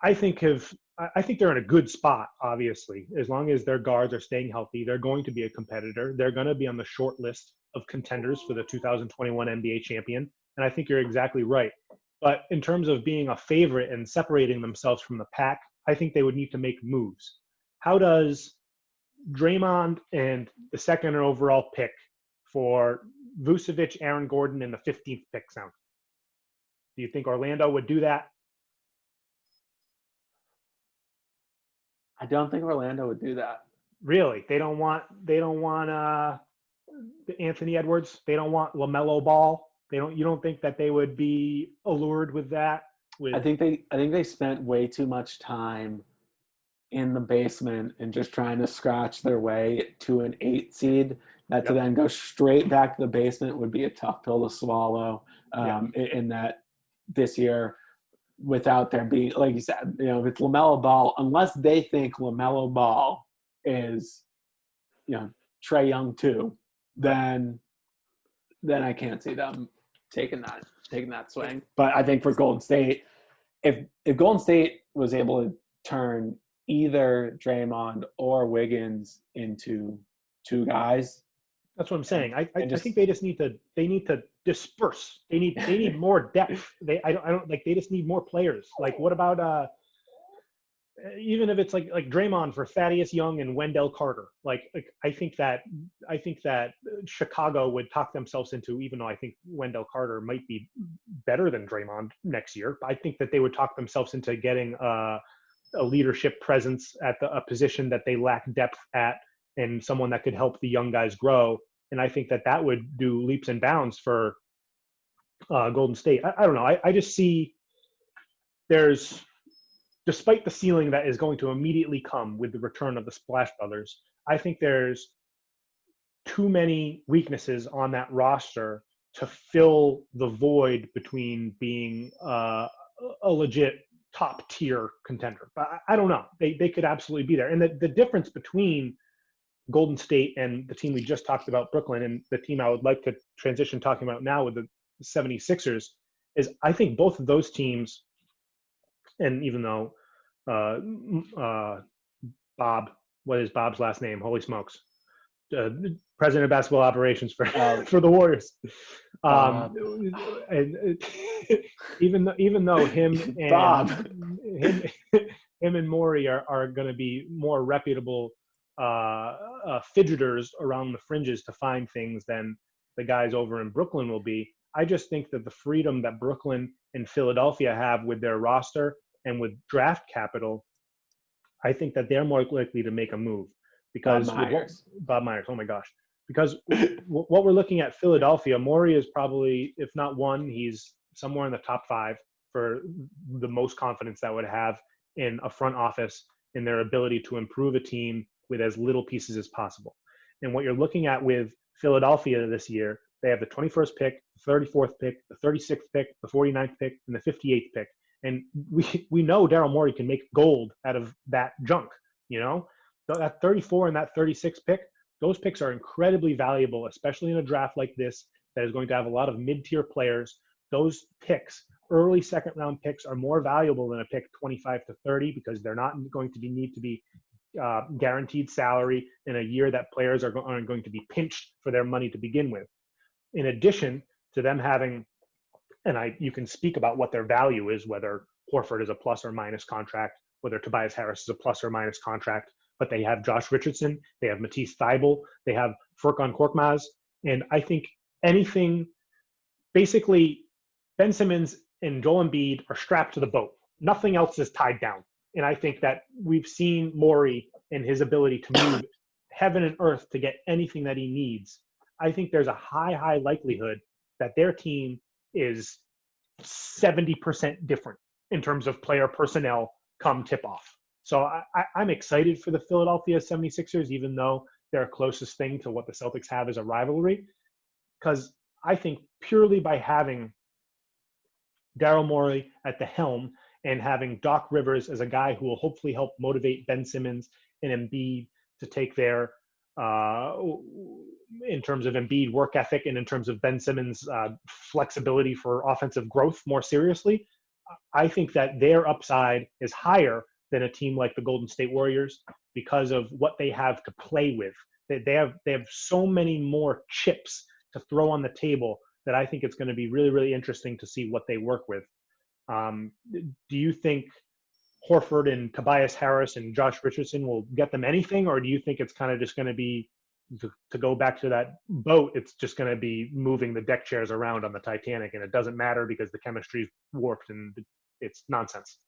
I think they're in a good spot, obviously. As long as their guards are staying healthy, they're going to be a competitor. They're going to be on the short list of contenders for the 2021 NBA champion. And I think you're exactly right. But in terms of being a favorite and separating themselves from the pack, I think they would need to make moves. How does Draymond and the second overall pick for Vucevic, Aaron Gordon, and the 15th pick sound? Do you think Orlando would do that? I don't think Orlando would do that. Really? They don't want Anthony Edwards. They don't want LaMelo Ball. You don't think that they would be allured with that? I think they spent way too much time in the basement and just trying to scratch their way to an 8 seed. That to then go straight back to the basement would be a tough pill to swallow. In that this year, without there being, like you said, if it's LaMelo Ball, unless they think LaMelo Ball is, Trae Young too, then I can't see them taking that swing. But I think for Golden State, if Golden State was able to turn either Draymond or Wiggins into two guys, that's what I'm saying. I think they need to disperse. They need more depth. They just need more players. Like, what about even if it's like Draymond for Thaddeus Young and Wendell Carter? Like I think that Chicago would talk themselves into, even though I think Wendell Carter might be better than Draymond next year, I think that they would talk themselves into getting a leadership presence at a position that they lack depth at, and someone that could help the young guys grow. And I think that would do leaps and bounds for Golden State. I don't know. I just see there's, despite the ceiling that is going to immediately come with the return of the Splash Brothers, I think there's too many weaknesses on that roster to fill the void between being a legit top tier contender. But I don't know. They could absolutely be there. And the difference between Golden State and the team we just talked about, Brooklyn, and the team I would like to transition talking about now with the 76ers, is I think both of those teams, and even though Bob, what is Bob's last name? Holy smokes. President of basketball operations for the Warriors. And even though him and Morey are going to be more reputable fidgeters around the fringes to find things than the guys over in Brooklyn will be, I just think that the freedom that Brooklyn and Philadelphia have with their roster and with draft capital, I think that they're more likely to make a move. Because Bob Myers, oh my gosh. Because what we're looking at Philadelphia, Morey is probably, if not one, he's somewhere in the top 5 for the most confidence that would have in a front office in their ability to improve a team with as little pieces as possible. And what you're looking at with Philadelphia this year, they have the 21st pick, the 34th pick, the 36th pick, the 49th pick, and the 58th pick. And we know Daryl Morey can make gold out of that junk, That 34 and that 36 pick, those picks are incredibly valuable, especially in a draft like this that is going to have a lot of mid-tier players. Those picks, early second-round picks, are more valuable than a pick 25 to 30 because they're not going to need to be guaranteed salary in a year that players are going to be pinched for their money to begin with. In addition to them having, and you can speak about what their value is, whether Horford is a plus or minus contract, whether Tobias Harris is a plus or minus contract, but they have Josh Richardson, they have Matisse Thybulle, they have Furkan Korkmaz, and I think basically Ben Simmons and Joel Embiid are strapped to the boat. Nothing else is tied down. And I think that we've seen Morey and his ability to move heaven and earth to get anything that he needs. I think there's a high likelihood that their team is 70% different in terms of player personnel come tip-off. So I'm excited for the Philadelphia 76ers, even though they're closest thing to what the Celtics have as a rivalry, because I think purely by having Daryl Morey at the helm and having Doc Rivers as a guy who will hopefully help motivate Ben Simmons and Embiid to take their, in terms of Embiid work ethic and in terms of Ben Simmons' flexibility for offensive growth more seriously, I think that their upside is higher than a team like the Golden State Warriors because of what they have to play with. They have so many more chips to throw on the table that I think it's going to be really, really interesting to see what they work with. Do you think Horford and Tobias Harris and Josh Richardson will get them anything, or do you think it's kind of just going to be, to go back to that boat, it's just going to be moving the deck chairs around on the Titanic and it doesn't matter because the chemistry is warped and it's nonsense?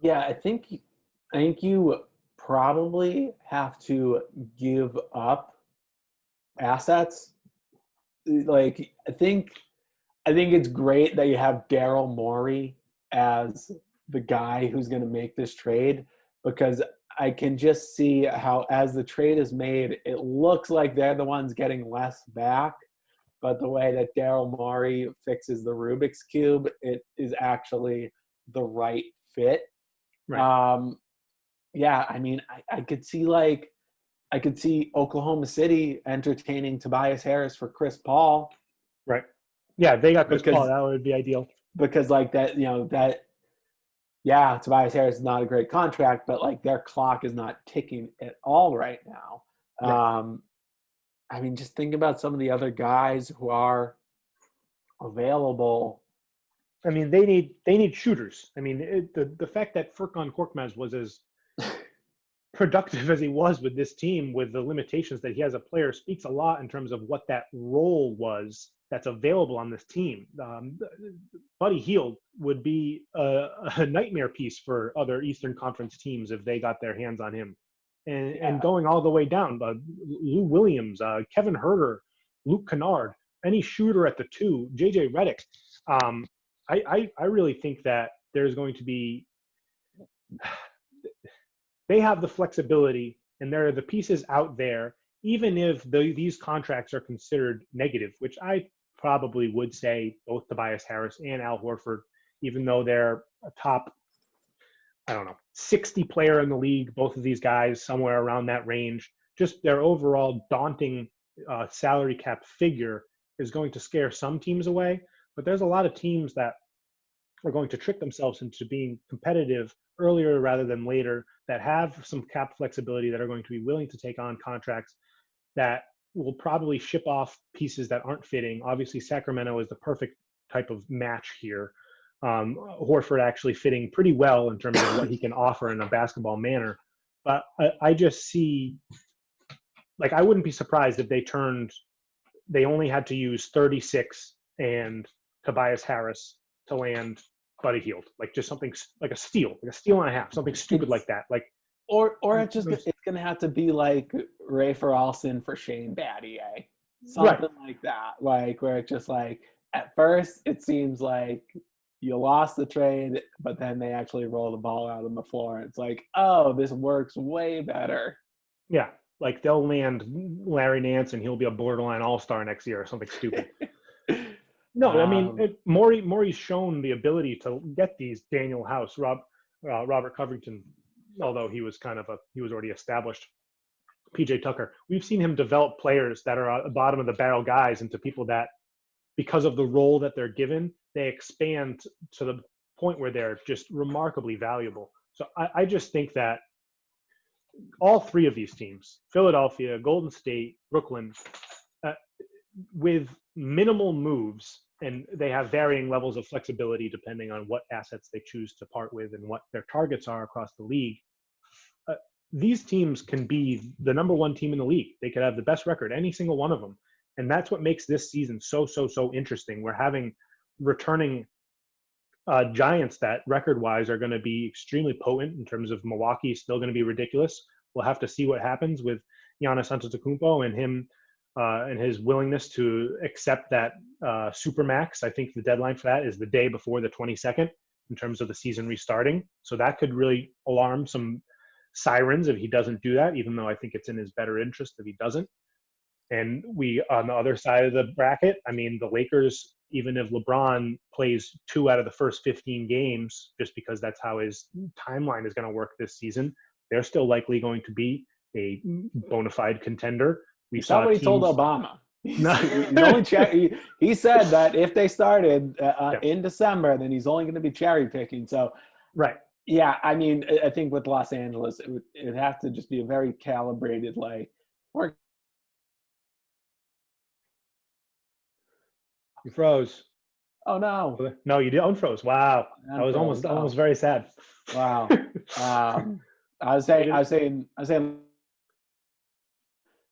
Yeah, I think you probably have to give up assets. Like I think it's great that you have Daryl Morey as the guy who's going to make this trade, because I can just see how, as the trade is made, it looks like they're the ones getting less back. But the way that Daryl Morey fixes the Rubik's Cube, it is actually the right fit. Right. Yeah, I mean, I could see Oklahoma City entertaining Tobias Harris for Chris Paul. Right. Yeah, they got Chris Paul. because That would be ideal. because like that, yeah, Tobias Harris is not a great contract, but like their clock is not ticking at all right now. Right. I mean, just think about some of the other guys who are available. I mean, they need shooters. I mean, the fact that Furkan Korkmaz was as productive as he was with this team, with the limitations that he has a player, speaks a lot in terms of what that role was that's available on this team. Buddy Hield would be a nightmare piece for other Eastern Conference teams if they got their hands on him. And going all the way down, Lou Williams, Kevin Herter, Luke Kennard, any shooter at the 2, JJ Redick. I really think that there's going to be they have the flexibility, and there are the pieces out there, even if these contracts are considered negative, which I probably would say both Tobias Harris and Al Horford, even though they're a top, 60 player in the league, both of these guys somewhere around that range, just their overall daunting salary cap figure is going to scare some teams away. But there's a lot of teams that are going to trick themselves into being competitive earlier rather than later, that have some cap flexibility, that are going to be willing to take on contracts that will probably ship off pieces that aren't fitting. Obviously, Sacramento is the perfect type of match here. Horford actually fitting pretty well in terms of what he can offer in a basketball manner. But I just see, like, I wouldn't be surprised if they only had to use 36 and Tobias Harris to land Buddy Hield, like just something like a steal and a half, something stupid like that. Like, or it's gonna have to be like Ray Feralson for Shane Battier, something right. like that. Like where it's just like at first it seems like you lost the trade, but then they actually roll the ball out on the floor. It's like, oh, this works way better. Yeah, like they'll land Larry Nance and he'll be a borderline all-star next year or something stupid. No, I mean, Maury's shown the ability to get these Daniel House, Robert Covington, although he was already established. PJ Tucker. We've seen him develop players that are at the bottom of the barrel guys into people that, because of the role that they're given, they expand to the point where they're just remarkably valuable. So I just think that all 3 of these teams, Philadelphia, Golden State, Brooklyn, with minimal moves, and they have varying levels of flexibility depending on what assets they choose to part with and what their targets are across the league. These teams can be the number 1 team in the league. They could have the best record, any single one of them. And that's what makes this season so interesting. We're having returning giants that record-wise are going to be extremely potent. In terms of Milwaukee, still going to be ridiculous. We'll have to see what happens with Giannis Antetokounmpo and him and his willingness to accept that supermax. I think the deadline for that is the day before the 22nd in terms of the season restarting. So that could really alarm some sirens if he doesn't do that, even though I think it's in his better interest if he doesn't. And we, on the other side of the bracket, I mean, the Lakers, even if LeBron plays 2 out of the first 15 games, just because that's how his timeline is going to work this season, they're still likely going to be a bona fide contender. We saw what he told Obama. He said that if they started in December, then he's only going to be cherry picking. So, right. Yeah, I mean, I think with Los Angeles, it'd have to just be a very calibrated, like, work. You froze. Oh no! No, you did unfroze. Wow, I was almost very sad. Wow. I was saying,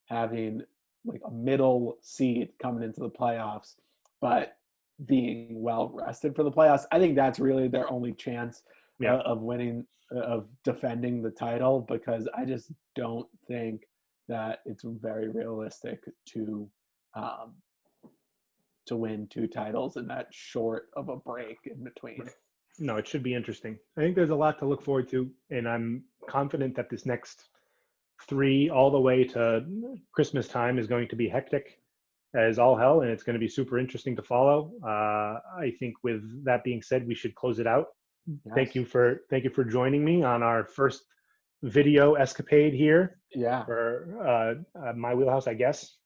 having like a middle seed coming into the playoffs, but being well rested for the playoffs. I think that's really their only chance Yeah. of winning, of defending the title, because I just don't think that it's very realistic um, to win 2 titles in that short of a break in between. No, it should be interesting. I think there's a lot to look forward to, and I'm confident that this next 3 all the way to Christmas time is going to be hectic as all hell, and it's going to be super interesting to follow. I think with that being said, we should close it out. Yes. Thank you for joining me on our first video escapade here. Yeah. For My Wheelhouse, I guess.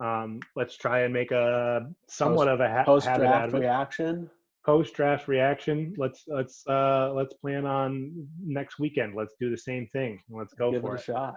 Let's try and make a somewhat of a habit out of it. Reaction. Post-draft reaction. Let's plan on next weekend. Let's do the same thing. Let's go Give for it a shot.